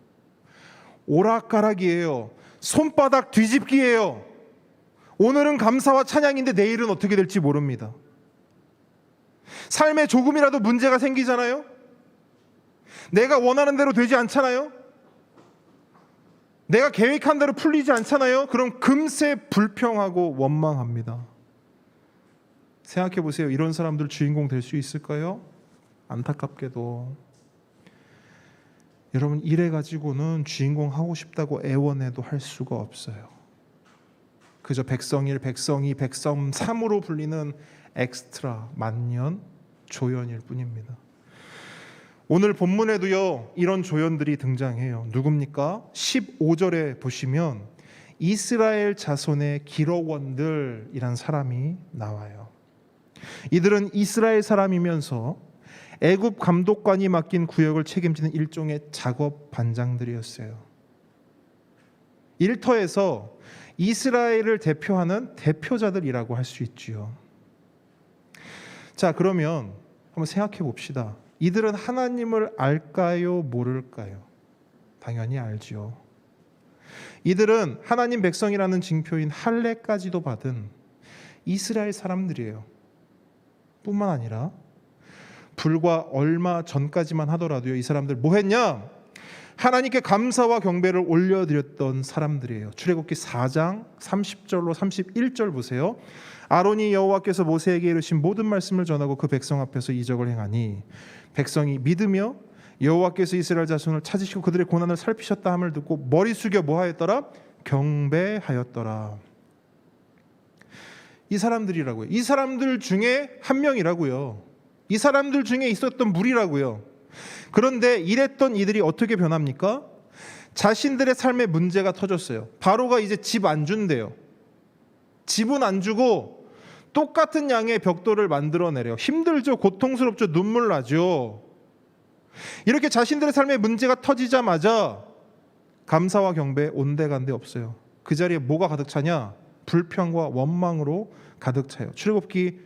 오락가락이에요. 손바닥 뒤집기예요. 오늘은 감사와 찬양인데 내일은 어떻게 될지 모릅니다. 삶에 조금이라도 문제가 생기잖아요. 내가 원하는 대로 되지 않잖아요. 내가 계획한 대로 풀리지 않잖아요. 그럼 금세 불평하고 원망합니다. 생각해 보세요. 이런 사람들 주인공 될 수 있을까요? 안타깝게도 여러분, 이래 가지고는 주인공 하고 싶다고 애원해도 할 수가 없어요. 그저 백성일, 백성이, 백성3으로 불리는 엑스트라 만년 조연일 뿐입니다. 오늘 본문에도요, 이런 조연들이 등장해요. 누굽니까? 15절에 보시면 이스라엘 자손의 기록원들이란 사람이 나와요. 이들은 이스라엘 사람이면서 애굽 감독관이 맡긴 구역을 책임지는 일종의 작업 반장들이었어요. 일터에서 이스라엘을 대표하는 대표자들이라고 할 수 있지요. 자, 그러면 한번 생각해 봅시다. 이들은 하나님을 알까요? 모를까요? 당연히 알지요. 이들은 하나님 백성이라는 징표인 할례까지도 받은 이스라엘 사람들이에요. 뿐만 아니라 불과 얼마 전까지만 하더라도요, 이 사람들 뭐 했냐? 하나님께 감사와 경배를 올려드렸던 사람들이에요. 출애굽기 4장 30절로 31절 보세요. 아론이 여호와께서 모세에게 이르신 모든 말씀을 전하고 그 백성 앞에서 이적을 행하니 백성이 믿으며 여호와께서 이스라엘 자손을 찾으시고 그들의 고난을 살피셨다 함을 듣고 머리 숙여 뭐 하였더라? 경배하였더라. 이 사람들이라고요. 이 사람들 중에 한 명이라고요. 이 사람들 중에 있었던 무리라고요. 그런데 이랬던 이들이 어떻게 변합니까? 자신들의 삶에 문제가 터졌어요. 바로가 이제 집 안 준대요. 집은 안 주고 똑같은 양의 벽돌을 만들어내래요. 힘들죠. 고통스럽죠. 눈물 나죠. 이렇게 자신들의 삶에 문제가 터지자마자 감사와 경배 온데간데 없어요. 그 자리에 뭐가 가득 차냐? 불평과 원망으로 가득 차요. 출애굽기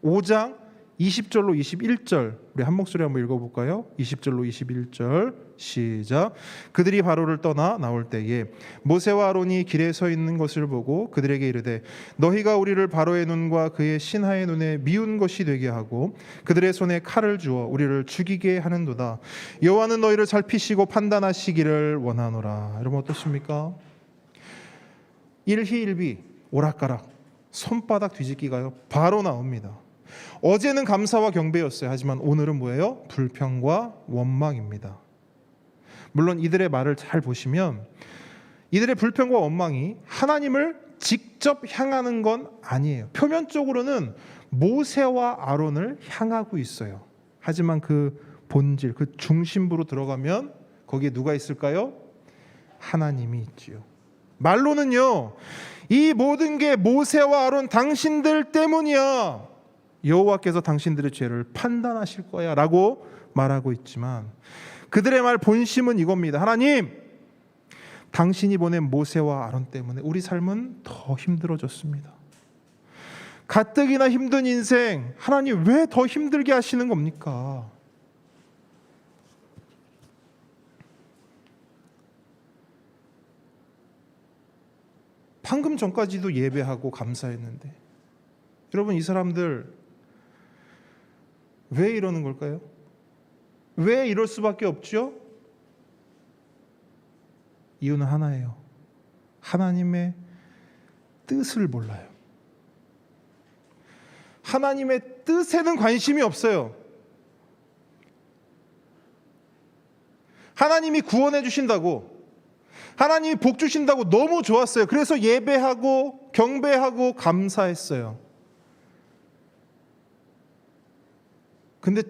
5장 20절로 21절 우리 한 목소리 한번 읽어볼까요? 20절로 21절 시작. 그들이 바로를 떠나 나올 때에 모세와 아론이 길에 서 있는 것을 보고 그들에게 이르되 너희가 우리를 바로의 눈과 그의 신하의 눈에 미운 것이 되게 하고 그들의 손에 칼을 주어 우리를 죽이게 하는도다. 여호와는 너희를 살피시고 판단하시기를 원하노라. 여러분 어떻습니까? 일희일비 오락가락 손바닥 뒤집기가요 바로 나옵니다. 어제는 감사와 경배였어요. 하지만 오늘은 뭐예요? 불평과 원망입니다. 물론 이들의 말을 잘 보시면 이들의 불평과 원망이 하나님을 직접 향하는 건 아니에요. 표면적으로는 모세와 아론을 향하고 있어요. 하지만 그 본질, 그 중심부로 들어가면 거기에 누가 있을까요? 하나님이 있지요. 말로는요, 이 모든 게 모세와 아론 당신들 때문이야. 여호와께서 당신들의 죄를 판단하실 거야 라고 말하고 있지만 그들의 말 본심은 이겁니다. 하나님, 당신이 보낸 모세와 아론 때문에 우리 삶은 더 힘들어졌습니다. 가뜩이나 힘든 인생 하나님 왜 더 힘들게 하시는 겁니까? 방금 전까지도 예배하고 감사했는데 여러분 이 사람들 왜 이러는 걸까요? 왜 이럴 수밖에 없죠? 이유는 하나예요. 하나님의 뜻을 몰라요. 하나님의 뜻에는 관심이 없어요. 하나님이 구원해 주신다고, 하나님이 복 주신다고 너무 좋았어요. 그래서 예배하고 경배하고 감사했어요. 근데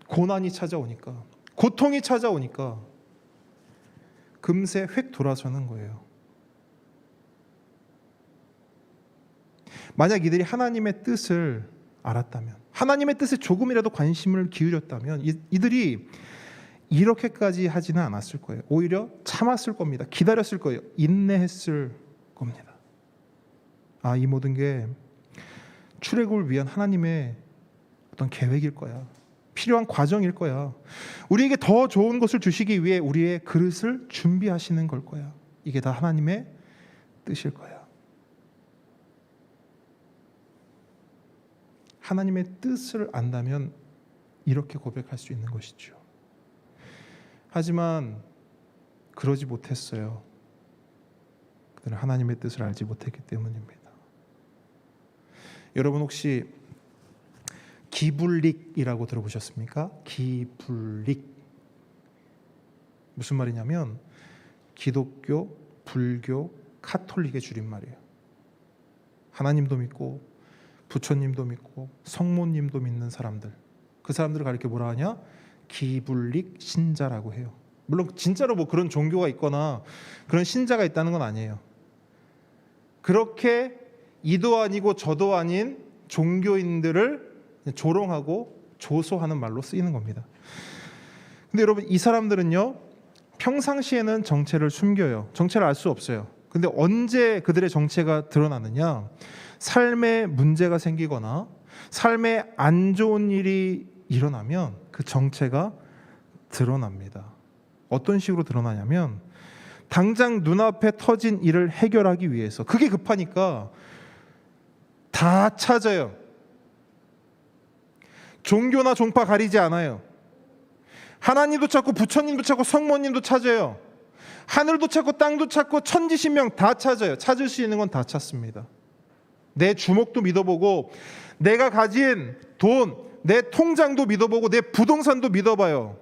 고난이 찾아오니까, 고통이 찾아오니까 금세 획 돌아서는 거예요. 만약 이들이 하나님의 뜻을 알았다면, 하나님의 뜻에 조금이라도 관심을 기울였다면 이들이 이렇게까지 하지는 않았을 거예요. 오히려 참았을 겁니다. 기다렸을 거예요. 인내했을 겁니다. 이 모든 게 출애굽을 위한 하나님의 어떤 계획일 거야. 필요한 과정일 거야. 우리에게 더 좋은 것을 주시기 위해 우리의 그릇을 준비하시는 걸 거야. 이게 다 하나님의 뜻일 거야. 하나님의 뜻을 안다면 이렇게 고백할 수 있는 것이죠. 하지만 그러지 못했어요. 그들은 하나님의 뜻을 알지 못했기 때문입니다. 여러분 혹시 기불릭이라고 들어보셨습니까? 기불릭. 무슨 말이냐면 기독교, 불교, 카톨릭의 줄임말이에요. 하나님도 믿고 부처님도 믿고 성모님도 믿는 사람들, 그 사람들을 가리켜 뭐라 하냐? 기불릭 신자라고 해요. 물론 진짜로 뭐 그런 종교가 있거나 그런 신자가 있다는 건 아니에요. 그렇게 이도 아니고 저도 아닌 종교인들을 조롱하고 조소하는 말로 쓰이는 겁니다. 근데 여러분, 이 사람들은요, 평상시에는 정체를 숨겨요. 정체를 알 수 없어요. 근데 언제 그들의 정체가 드러나느냐? 삶에 문제가 생기거나 삶에 안 좋은 일이 일어나면 그 정체가 드러납니다. 어떤 식으로 드러나냐면, 당장 눈앞에 터진 일을 해결하기 위해서, 그게 급하니까 다 찾아요. 종교나 종파 가리지 않아요. 하나님도 찾고 부처님도 찾고 성모님도 찾아요. 하늘도 찾고 땅도 찾고 천지신명 다 찾아요. 찾을 수 있는 건 다 찾습니다. 내 주먹도 믿어보고, 내가 가진 돈, 내 통장도 믿어보고, 내 부동산도 믿어봐요.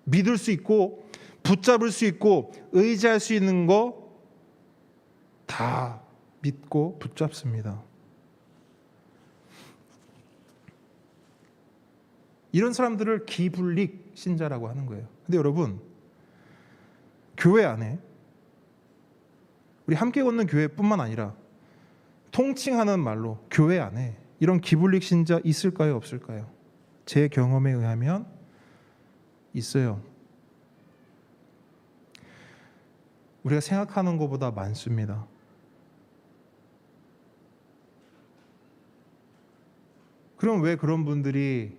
믿을 수 있고 붙잡을 수 있고 의지할 수 있는 거 다 믿고 붙잡습니다. 이런 사람들을 기불릭 신자라고 하는 거예요. 근데 여러분, 교회 안에, 우리 함께 걷는 교회뿐만 아니라 통칭하는 말로 교회 안에 이런 기불릭 신자 있을까요, 없을까요? 제 경험에 의하면 있어요. 우리가 생각하는 것보다 많습니다. 그럼 왜 그런 분들이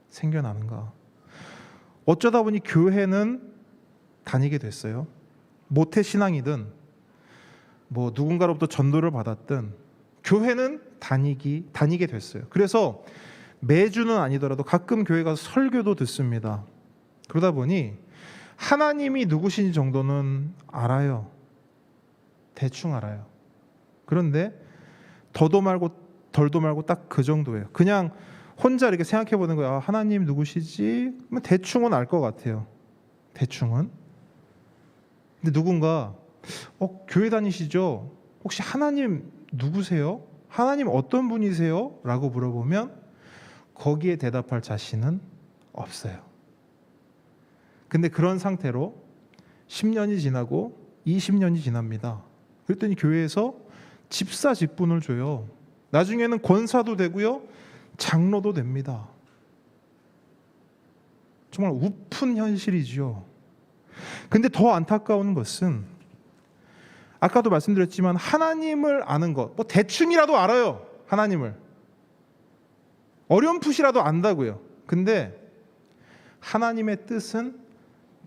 생겨나는가? 어쩌다 보니 교회는 다니게 됐어요. 모태 신앙이든 뭐 누군가로부터 전도를 받았든 교회는 다니게 됐어요. 그래서 매주는 아니더라도 가끔 교회 가서 설교도 듣습니다. 그러다 보니 하나님이 누구신지 정도는 알아요. 대충 알아요. 그런데 더도 말고 덜도 말고 딱 그 정도예요. 그냥 혼자 이렇게 생각해 보는 거예요. 하나님 누구시지? 대충은 알 것 같아요. 대충은. 근데 누군가 교회 다니시죠? 혹시 하나님 누구세요? 하나님 어떤 분이세요? 라고 물어보면 거기에 대답할 자신은 없어요. 근데 그런 상태로 10년이 지나고 20년이 지납니다. 그랬더니 교회에서 집사 직분을 줘요. 나중에는 권사도 되고요, 장로도 됩니다. 정말 우픈 현실이죠. 근데 더 안타까운 것은, 아까도 말씀드렸지만 하나님을 아는 것, 뭐 대충이라도 알아요. 하나님을 어렴풋이라도 안다고요. 근데 하나님의 뜻은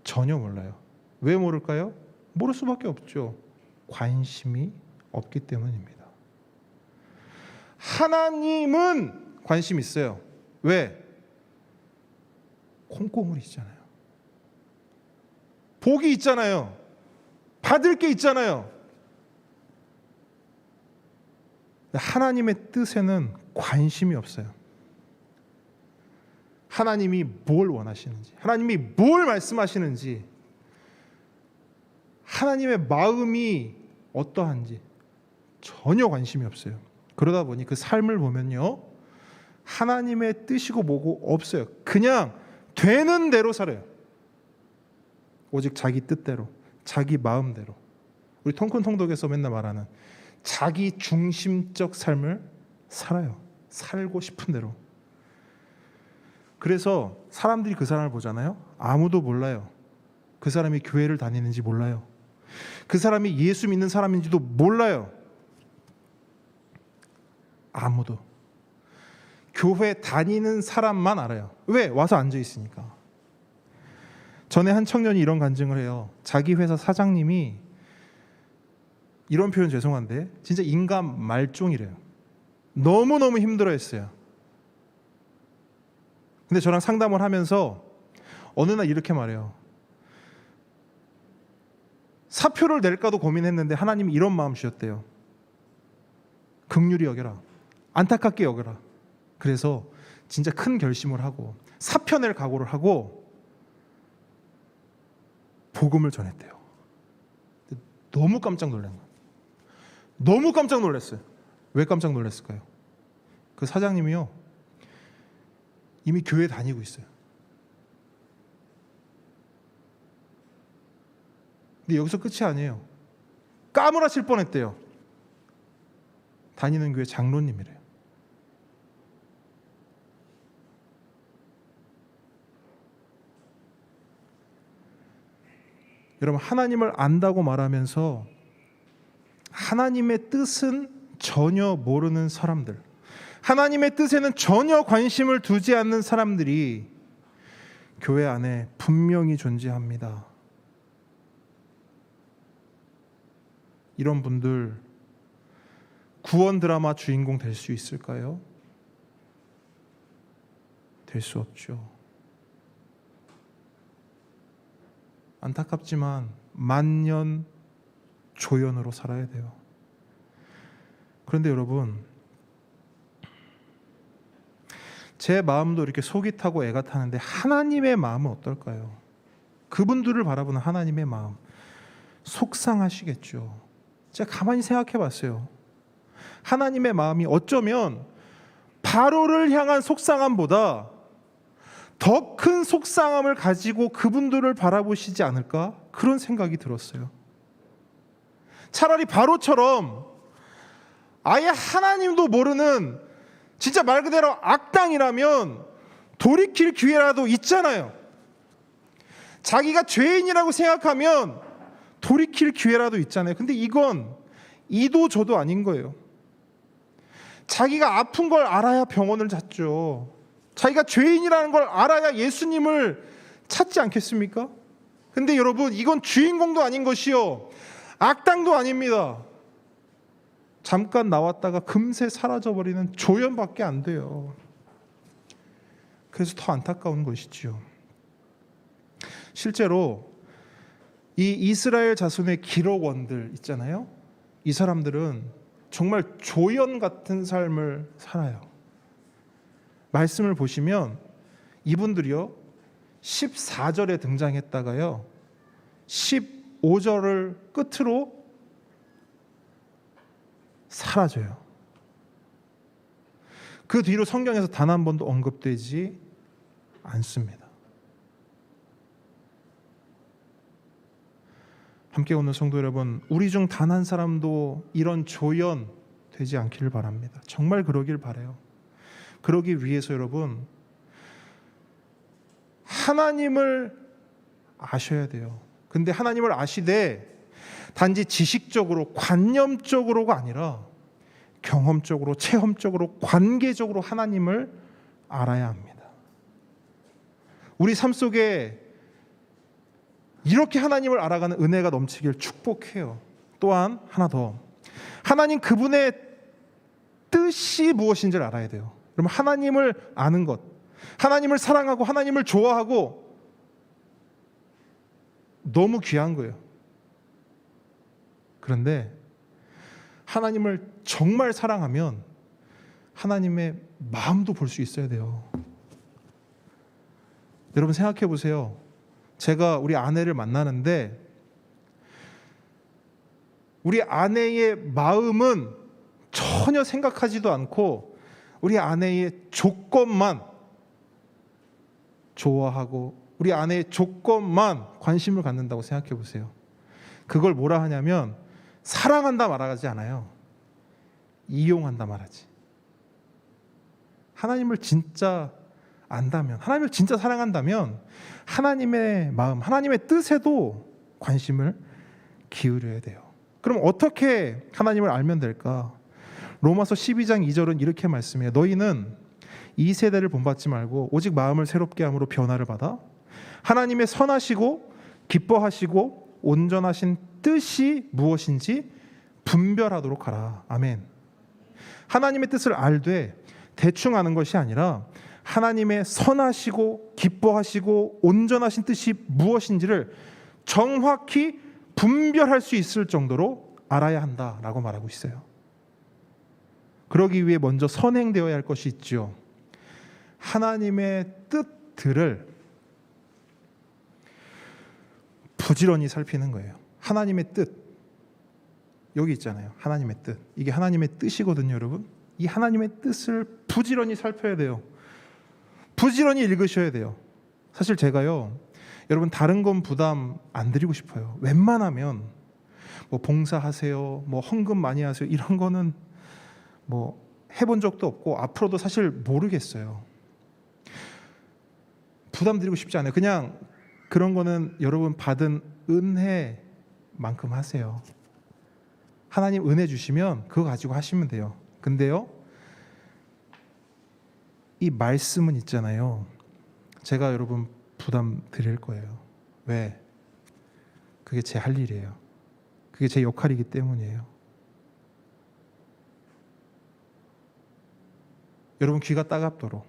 전혀 몰라요. 왜 모를까요? 모를 수밖에 없죠. 관심이 없기 때문입니다. 하나님은 관심 있어요. 왜? 콩고물이 있잖아요. 복이 있잖아요. 받을 게 있잖아요. 하나님의 뜻에는 관심이 없어요. 하나님이 뭘 원하시는지, 하나님이 뭘 말씀하시는지, 하나님의 마음이 어떠한지 전혀 관심이 없어요. 그러다 보니 그 삶을 보면요, 하나님의 뜻이고 뭐고 없어요. 그냥 되는 대로 살아요. 오직 자기 뜻대로, 자기 마음대로. 우리 통큰 통독에서 맨날 말하는 자기 중심적 삶을 살아요. 살고 싶은 대로. 그래서 사람들이 그 사람을 보잖아요. 아무도 몰라요. 그 사람이 교회를 다니는지 몰라요. 그 사람이 예수 믿는 사람인지도 몰라요. 아무도. 교회 다니는 사람만 알아요. 왜? 와서 앉아 있으니까. 전에 한 청년이 이런 간증을 해요. 자기 회사 사장님이, 이런 표현 죄송한데 진짜 인간 말종이래요. 너무너무 힘들어했어요. 근데 저랑 상담을 하면서 어느 날 이렇게 말해요. 사표를 낼까도 고민했는데 하나님이 이런 마음 주셨대요. 긍휼히 여겨라. 안타깝게 여겨라. 그래서 진짜 큰 결심을 하고 사표 낼 각오를 하고 복음을 전했대요. 너무 깜짝 놀란 거예요. 너무 깜짝 놀랐어요. 왜 깜짝 놀랐을까요? 그 사장님이요, 이미 교회 다니고 있어요. 근데 여기서 끝이 아니에요. 까무라칠 뻔했대요. 다니는 교회 장로님이래요. 여러분, 하나님을 안다고 말하면서 하나님의 뜻은 전혀 모르는 사람들, 하나님의 뜻에는 전혀 관심을 두지 않는 사람들이 교회 안에 분명히 존재합니다. 이런 분들 구원 드라마 주인공 될 수 있을까요? 될 수 없죠. 안타깝지만 만년 조연으로 살아야 돼요. 그런데 여러분, 제 마음도 이렇게 속이 타고 애가 타는데 하나님의 마음은 어떨까요? 그분들을 바라보는 하나님의 마음, 속상하시겠죠. 제가 가만히 생각해 봤어요. 하나님의 마음이 어쩌면 바로를 향한 속상함보다 더 큰 속상함을 가지고 그분들을 바라보시지 않을까? 그런 생각이 들었어요. 차라리 바로처럼 아예 하나님도 모르는 진짜 말 그대로 악당이라면 돌이킬 기회라도 있잖아요. 자기가 죄인이라고 생각하면 돌이킬 기회라도 있잖아요. 근데 이건 이도 저도 아닌 거예요. 자기가 아픈 걸 알아야 병원을 찾죠. 자기가 죄인이라는 걸 알아야 예수님을 찾지 않겠습니까? 근데 여러분, 이건 주인공도 아닌 것이요, 악당도 아닙니다. 잠깐 나왔다가 금세 사라져버리는 조연밖에 안 돼요. 그래서 더 안타까운 것이지요. 실제로 이 이스라엘 자손의 기록원들 있잖아요. 이 사람들은 정말 조연 같은 삶을 살아요. 말씀을 보시면 이분들이요, 14절에 등장했다가요 15절을 끝으로 사라져요. 그 뒤로 성경에서 단 한 번도 언급되지 않습니다. 함께 오는 성도 여러분, 우리 중 단 한 사람도 이런 조연 되지 않기를 바랍니다. 정말 그러길 바라요. 그러기 위해서 여러분, 하나님을 아셔야 돼요. 근데 하나님을 아시되 단지 지식적으로, 관념적으로가 아니라 경험적으로, 체험적으로, 관계적으로 하나님을 알아야 합니다. 우리 삶 속에 이렇게 하나님을 알아가는 은혜가 넘치길 축복해요. 또한 하나 더, 하나님 그분의 뜻이 뜻이 무엇인지를 알아야 돼요. 그러면 하나님을 아는 것, 하나님을 사랑하고 하나님을 좋아하고 너무 귀한 거예요. 그런데 하나님을 정말 사랑하면 하나님의 마음도 볼 수 있어야 돼요. 여러분 생각해 보세요. 제가 우리 아내를 만나는데 우리 아내의 마음은 전혀 생각하지도 않고 우리 아내의 조건만 좋아하고 우리 아내의 조건만 관심을 갖는다고 생각해 보세요. 그걸 뭐라 하냐면 사랑한다 말하지 않아요. 이용한다 말하지. 하나님을 진짜 안다면, 하나님을 진짜 사랑한다면 하나님의 마음, 하나님의 뜻에도 관심을 기울여야 돼요. 그럼 어떻게 하나님을 알면 될까? 로마서 12장 2절은 이렇게 말씀해요. 너희는 이 세대를 본받지 말고 오직 마음을 새롭게 함으로 변화를 받아 하나님의 선하시고 기뻐하시고 온전하신 뜻이 무엇인지 분별하도록 하라. 아멘. 하나님의 뜻을 알되 대충 아는 것이 아니라 하나님의 선하시고 기뻐하시고 온전하신 뜻이 무엇인지를 정확히 분별할 수 있을 정도로 알아야 한다라고 말하고 있어요. 그러기 위해 먼저 선행되어야 할 것이 있죠. 하나님의 뜻들을 부지런히 살피는 거예요. 하나님의 뜻, 여기 있잖아요. 하나님의 뜻, 이게 하나님의 뜻이거든요. 여러분, 이 하나님의 뜻을 부지런히 살펴야 돼요. 부지런히 읽으셔야 돼요. 사실 제가요, 여러분 다른 건 부담 안 드리고 싶어요. 웬만하면 뭐 봉사하세요, 뭐 헌금 많이 하세요, 이런 거는 뭐 해본 적도 없고 앞으로도 사실 모르겠어요. 부담 드리고 싶지 않아요. 그냥 그런 거는 여러분 받은 은혜만큼 하세요. 하나님 은혜 주시면 그거 가지고 하시면 돼요. 근데요, 이 말씀은 있잖아요. 제가 여러분 부담 드릴 거예요. 왜? 그게 제 할 일이에요. 그게 제 역할이기 때문이에요. 여러분 귀가 따갑도록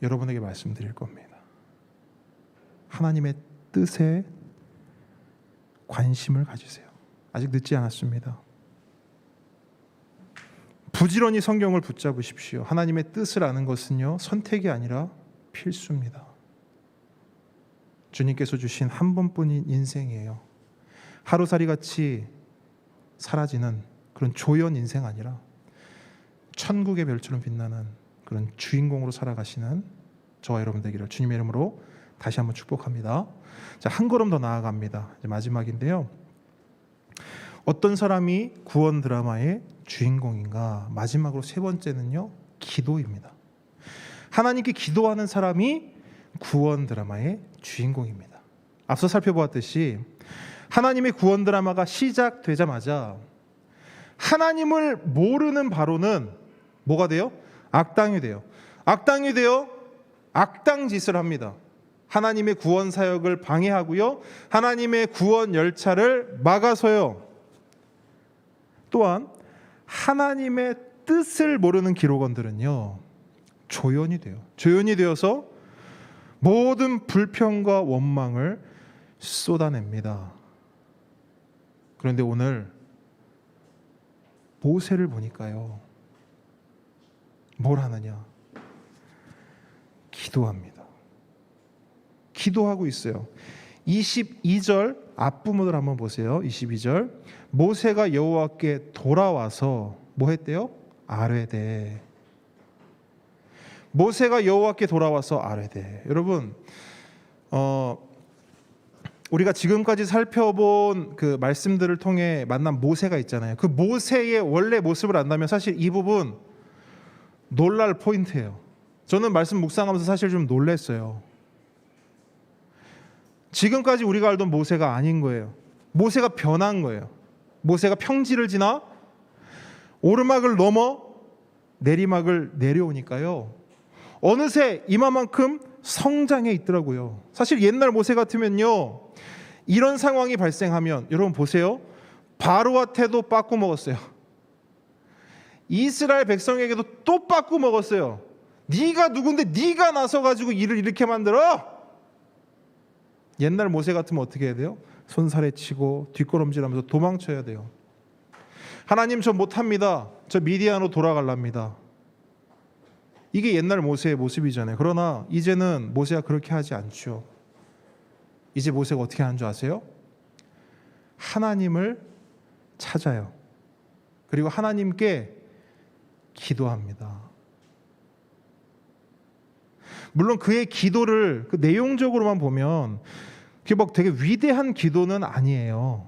여러분에게 말씀드릴 겁니다. 하나님의 뜻에 관심을 가지세요. 아직 늦지 않았습니다. 부지런히 성경을 붙잡으십시오. 하나님의 뜻을 아는 것은요, 선택이 아니라 필수입니다. 주님께서 주신 한 번뿐인 인생이에요. 하루살이 같이 사라지는 그런 조연 인생 아니라 천국의 별처럼 빛나는 그런 주인공으로 살아가시는 저와 여러분 되기를 주님의 이름으로 다시 한번 축복합니다. 자, 한 걸음 더 나아갑니다. 이제 마지막인데요. 어떤 사람이 구원 드라마의 주인공인가? 마지막으로 세 번째는요, 기도입니다. 하나님께 기도하는 사람이 구원 드라마의 주인공입니다. 앞서 살펴보았듯이 하나님의 구원 드라마가 시작되자마자 하나님을 모르는 바로는 뭐가 돼요? 악당이 돼요. 악당이 되어 악당 짓을 합니다. 하나님의 구원 사역을 방해하고요, 하나님의 구원 열차를 막아서요, 또한 하나님의 뜻을 모르는 기록원들은요, 조연이 돼요. 조연이 되어서 모든 불평과 원망을 쏟아냅니다. 그런데 오늘 모세를 보니까요, 뭘 하느냐? 기도합니다. 기도하고 있어요. 22절 앞부분을 한번 보세요. 22절 모세가 여호와께 돌아와서 뭐 했대요? 아뢰되. 모세가 여호와께 돌아와서 아뢰되. 여러분, 우리가 지금까지 살펴본 그 말씀들을 통해 만난 모세가 있잖아요. 그 모세의 원래 모습을 안다면 사실 이 부분 놀랄 포인트예요. 저는 말씀 묵상하면서 사실 좀 놀랐어요. 지금까지 우리가 알던 모세가 아닌 거예요. 모세가 변한 거예요. 모세가 평지를 지나 오르막을 넘어 내리막을 내려오니까요, 어느새 이마만큼 성장해 있더라고요. 사실 옛날 모세 같으면요, 이런 상황이 발생하면 여러분 보세요, 바로와 태도 빠꾸 먹었어요. 이스라엘 백성에게도 또 빠꾸 먹었어요. 네가 누군데 네가 나서 가지고 일을 이렇게 만들어? 옛날 모세 같으면 어떻게 해야 돼요? 손살에 치고 뒷걸음질하면서 도망쳐야 돼요. 하나님 저 못합니다. 저 미디안으로 돌아갈랍니다. 이게 옛날 모세의 모습이잖아요. 그러나 이제는 모세가 그렇게 하지 않죠. 이제 모세가 어떻게 하는 줄 아세요? 하나님을 찾아요. 그리고 하나님께 기도합니다. 물론 그의 기도를 그 내용적으로만 보면 그게 막 되게 위대한 기도는 아니에요.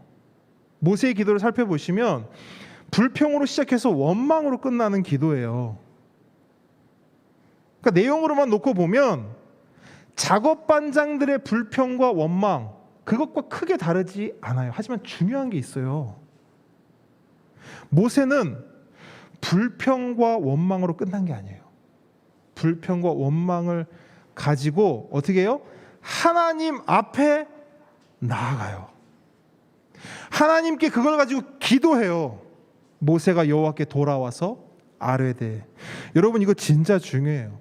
모세의 기도를 살펴보시면 불평으로 시작해서 원망으로 끝나는 기도예요. 그러니까 내용으로만 놓고 보면 작업반장들의 불평과 원망, 그것과 크게 다르지 않아요. 하지만 중요한 게 있어요. 모세는 불평과 원망으로 끝난 게 아니에요. 불평과 원망을 가지고 어떻게 해요? 하나님 앞에 나아가요. 하나님께 그걸 가지고 기도해요. 모세가 여호와께 돌아와서 아뢰되. 여러분 이거 진짜 중요해요.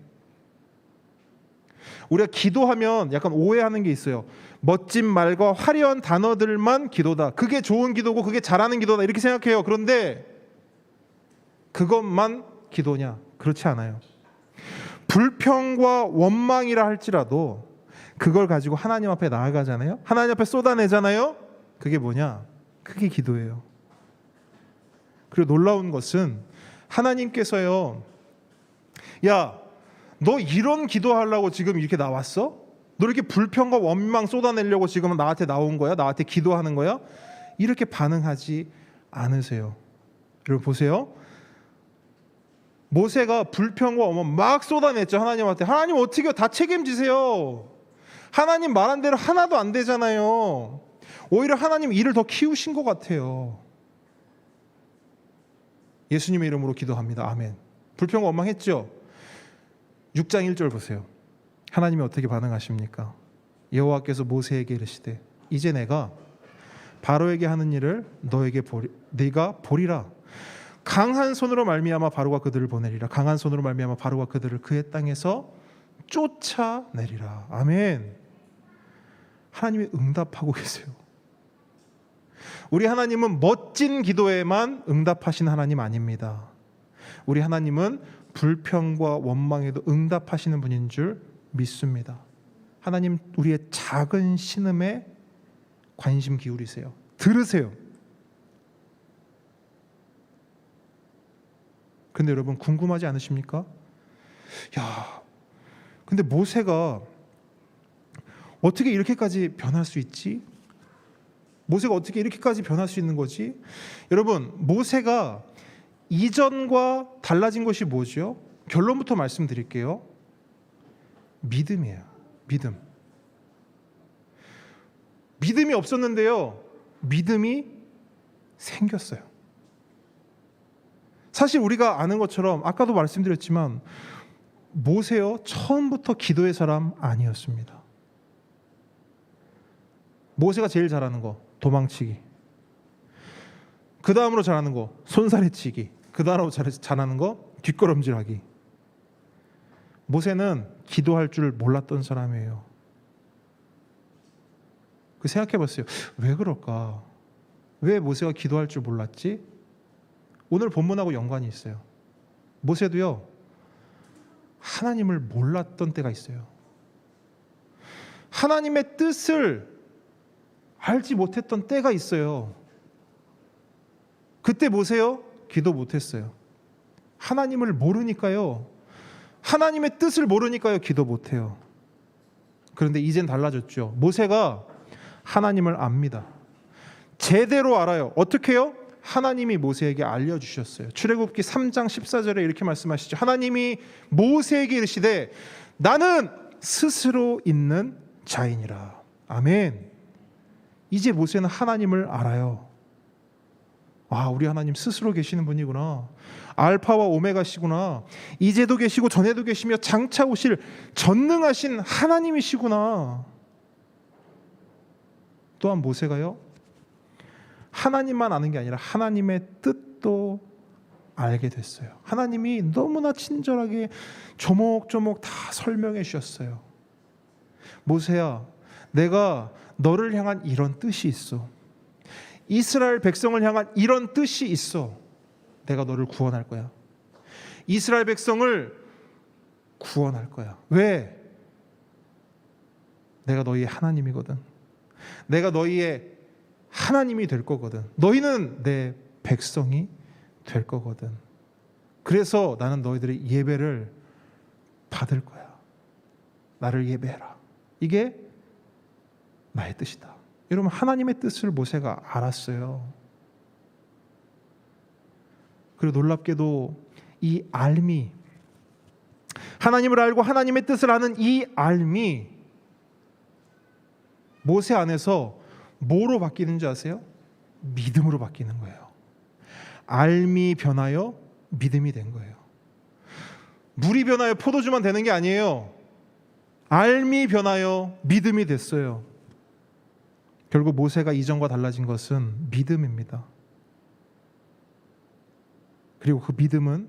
우리가 기도하면 약간 오해하는 게 있어요. 멋진 말과 화려한 단어들만 기도다. 그게 좋은 기도고 그게 잘하는 기도다. 이렇게 생각해요. 그런데 그것만 기도냐? 그렇지 않아요. 불평과 원망이라 할지라도 그걸 가지고 하나님 앞에 나아가잖아요. 하나님 앞에 쏟아내잖아요. 그게 뭐냐? 그게 기도예요. 그리고 놀라운 것은 하나님께서요, 야, 너 이런 기도하려고 지금 이렇게 나왔어? 너 이렇게 불평과 원망 쏟아내려고 지금 나한테 나온 거야? 나한테 기도하는 거야? 이렇게 반응하지 않으세요. 여러분 보세요. 모세가 불평과 원망 막 쏟아냈죠. 하나님한테. 하나님 어떻게 다 책임지세요. 하나님 말한 대로 하나도 안 되잖아요. 오히려 하나님 일을 더 키우신 것 같아요. 예수님의 이름으로 기도합니다. 아멘. 불평과 원망했죠. 6장 1절 보세요. 하나님이 어떻게 반응하십니까? 여호와께서 모세에게 이르시되 이제 내가 바로에게 하는 일을 네가 보리라. 강한 손으로 말미암아 바로가 그들을 보내리라. 강한 손으로 말미암아 바로가 그들을 그의 땅에서 쫓아내리라. 아멘. 하나님이 응답하고 계세요. 우리 하나님은 멋진 기도에만 응답하신 하나님 아닙니다. 우리 하나님은 불평과 원망에도 응답하시는 분인 줄 믿습니다. 하나님 우리의 작은 신음에 관심 기울이세요. 들으세요. 근데 여러분 궁금하지 않으십니까? 야, 근데 모세가 어떻게 이렇게까지 변할 수 있지? 모세가 어떻게 이렇게까지 변할 수 있는 거지? 여러분, 모세가 이전과 달라진 것이 뭐죠? 결론부터 말씀드릴게요. 믿음이에요. 믿음. 믿음이 없었는데요. 믿음이 생겼어요. 사실 우리가 아는 것처럼 아까도 말씀드렸지만 모세요 처음부터 기도의 사람 아니었습니다. 모세가 제일 잘하는 거 도망치기. 그 다음으로 잘하는 거 손살에 치기. 그 다음으로 잘하는 거 뒷걸음질하기. 모세는 기도할 줄 몰랐던 사람이에요. 그 생각해봤어요. 왜 그럴까? 왜 모세가 기도할 줄 몰랐지? 오늘 본문하고 연관이 있어요. 모세도요 하나님을 몰랐던 때가 있어요. 하나님의 뜻을 알지 못했던 때가 있어요. 그때 모세요 기도 못했어요. 하나님을 모르니까요. 하나님의 뜻을 모르니까요 기도 못해요. 그런데 이젠 달라졌죠. 모세가 하나님을 압니다. 제대로 알아요. 어떻게 해요? 하나님이 모세에게 알려주셨어요. 출애굽기 3장 14절에 이렇게 말씀하시죠. 하나님이 모세에게 이르시되 나는 스스로 있는 자이니라. 아멘. 이제 모세는 하나님을 알아요. 아, 우리 하나님 스스로 계시는 분이구나. 알파와 오메가시구나. 이제도 계시고 전에도 계시며 장차 오실 전능하신 하나님이시구나. 또한 모세가요 하나님만 아는 게 아니라 하나님의 뜻도 알게 됐어요. 하나님이 너무나 친절하게 조목조목 다 설명해 주셨어요. 모세야, 내가 너를 향한 이런 뜻이 있어. 이스라엘 백성을 향한 이런 뜻이 있어. 내가 너를 구원할 거야. 이스라엘 백성을 구원할 거야. 왜? 내가 너희의 하나님이거든. 내가 너희의 하나님이 될 거거든. 너희는 내 백성이 될 거거든. 그래서 나는 너희들의 예배를 받을 거야. 나를 예배해라. 이게 나의 뜻이다. 여러분, 하나님의 뜻을 모세가 알았어요. 그리고 놀랍게도 이 알미, 하나님을 알고 하나님의 뜻을 아는 이 알미, 모세 안에서 뭐로 바뀌는 줄 아세요? 믿음으로 바뀌는 거예요. 알미 변하여 믿음이 된 거예요. 물이 변하여 포도주만 되는 게 아니에요. 알미 변하여 믿음이 됐어요. 결국 모세가 이전과 달라진 것은 믿음입니다. 그리고 그 믿음은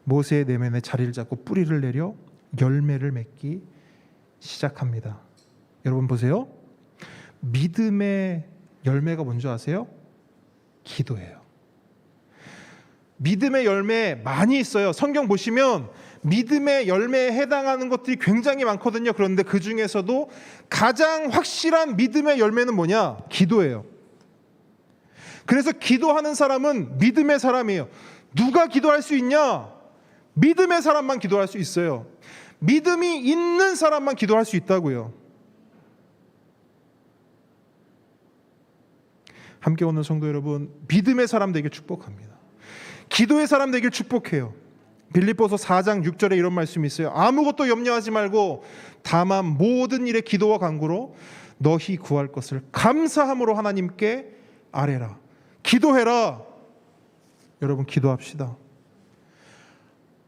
모세의 내면에 자리를 잡고 뿌리를 내려 열매를 맺기 시작합니다. 여러분 보세요. 믿음의 열매가 뭔지 아세요? 기도예요. 믿음의 열매 많이 있어요. 성경 보시면 믿음의 열매에 해당하는 것들이 굉장히 많거든요. 그런데 그 중에서도 가장 확실한 믿음의 열매는 뭐냐? 기도예요. 그래서 기도하는 사람은 믿음의 사람이에요. 누가 기도할 수 있냐? 믿음의 사람만 기도할 수 있어요. 믿음이 있는 사람만 기도할 수 있다고요. 함께 오는 성도 여러분, 믿음의 사람 되길 축복합니다. 기도의 사람 되길 축복해요. 빌립보서 4장 6절에 이런 말씀이 있어요. 아무것도 염려하지 말고 다만 모든 일에 기도와 간구로 너희 구할 것을 감사함으로 하나님께 아뢰라. 기도해라. 여러분, 기도합시다.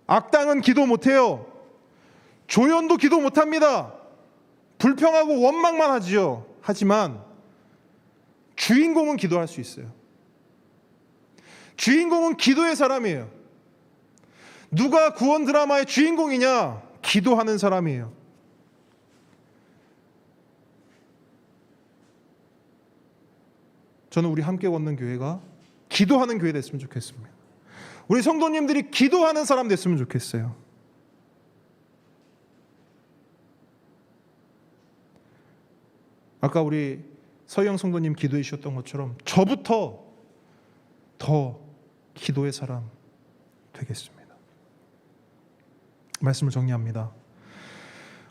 악당은 기도 못해요. 조연도 기도 못합니다. 불평하고 원망만 하지요. 하지만 주인공은 기도할 수 있어요. 주인공은 기도의 사람이에요. 누가 구원 드라마의 주인공이냐? 기도하는 사람이에요. 저는 우리 함께 걷는 교회가 기도하는 교회 됐으면 좋겠습니다. 우리 성도님들이 기도하는 사람 됐으면 좋겠어요. 아까 우리 서영 성도님 기도해 주셨던 것처럼 저부터 더 기도의 사람 되겠습니다. 말씀을 정리합니다.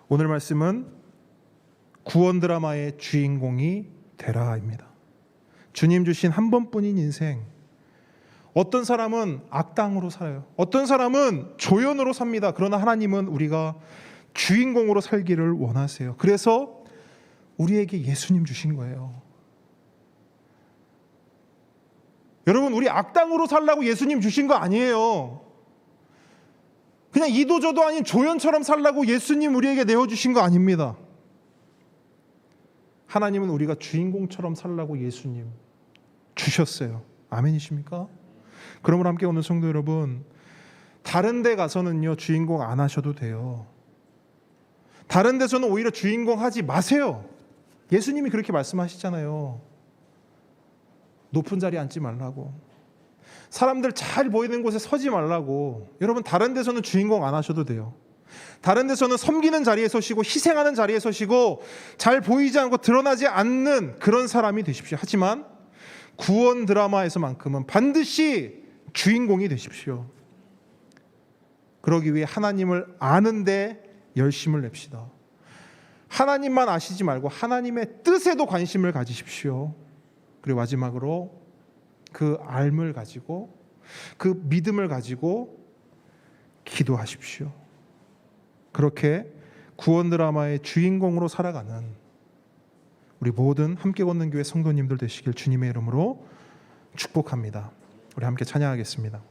오늘 말씀은 구원 드라마의 주인공이 되라입니다. 주님 주신 한 번뿐인 인생, 어떤 사람은 악당으로 살아요. 어떤 사람은 조연으로 삽니다. 그러나 하나님은 우리가 주인공으로 살기를 원하세요. 그래서 우리에게 예수님 주신 거예요. 여러분, 우리 악당으로 살라고 예수님 주신 거 아니에요. 그냥 이도저도 아닌 조연처럼 살라고 예수님 우리에게 내어주신 거 아닙니다. 하나님은 우리가 주인공처럼 살라고 예수님 주셨어요. 아멘이십니까? 그러므로 함께 오는 성도 여러분, 다른 데 가서는요 주인공 안 하셔도 돼요. 다른 데서는 오히려 주인공 하지 마세요. 예수님이 그렇게 말씀하시잖아요. 높은 자리에 앉지 말라고, 사람들 잘 보이는 곳에 서지 말라고. 여러분, 다른 데서는 주인공 안 하셔도 돼요. 다른 데서는 섬기는 자리에 서시고 희생하는 자리에 서시고 잘 보이지 않고 드러나지 않는 그런 사람이 되십시오. 하지만 구원 드라마에서만큼은 반드시 주인공이 되십시오. 그러기 위해 하나님을 아는데 열심을 냅시다. 하나님만 아시지 말고 하나님의 뜻에도 관심을 가지십시오. 그리고 마지막으로 그 알을 가지고, 그 믿음을 가지고 기도하십시오. 그렇게 구원 드라마의 주인공으로 살아가는 우리 모든 함께 걷는 교회 성도님들 되시길 주님의 이름으로 축복합니다. 우리 함께 찬양하겠습니다.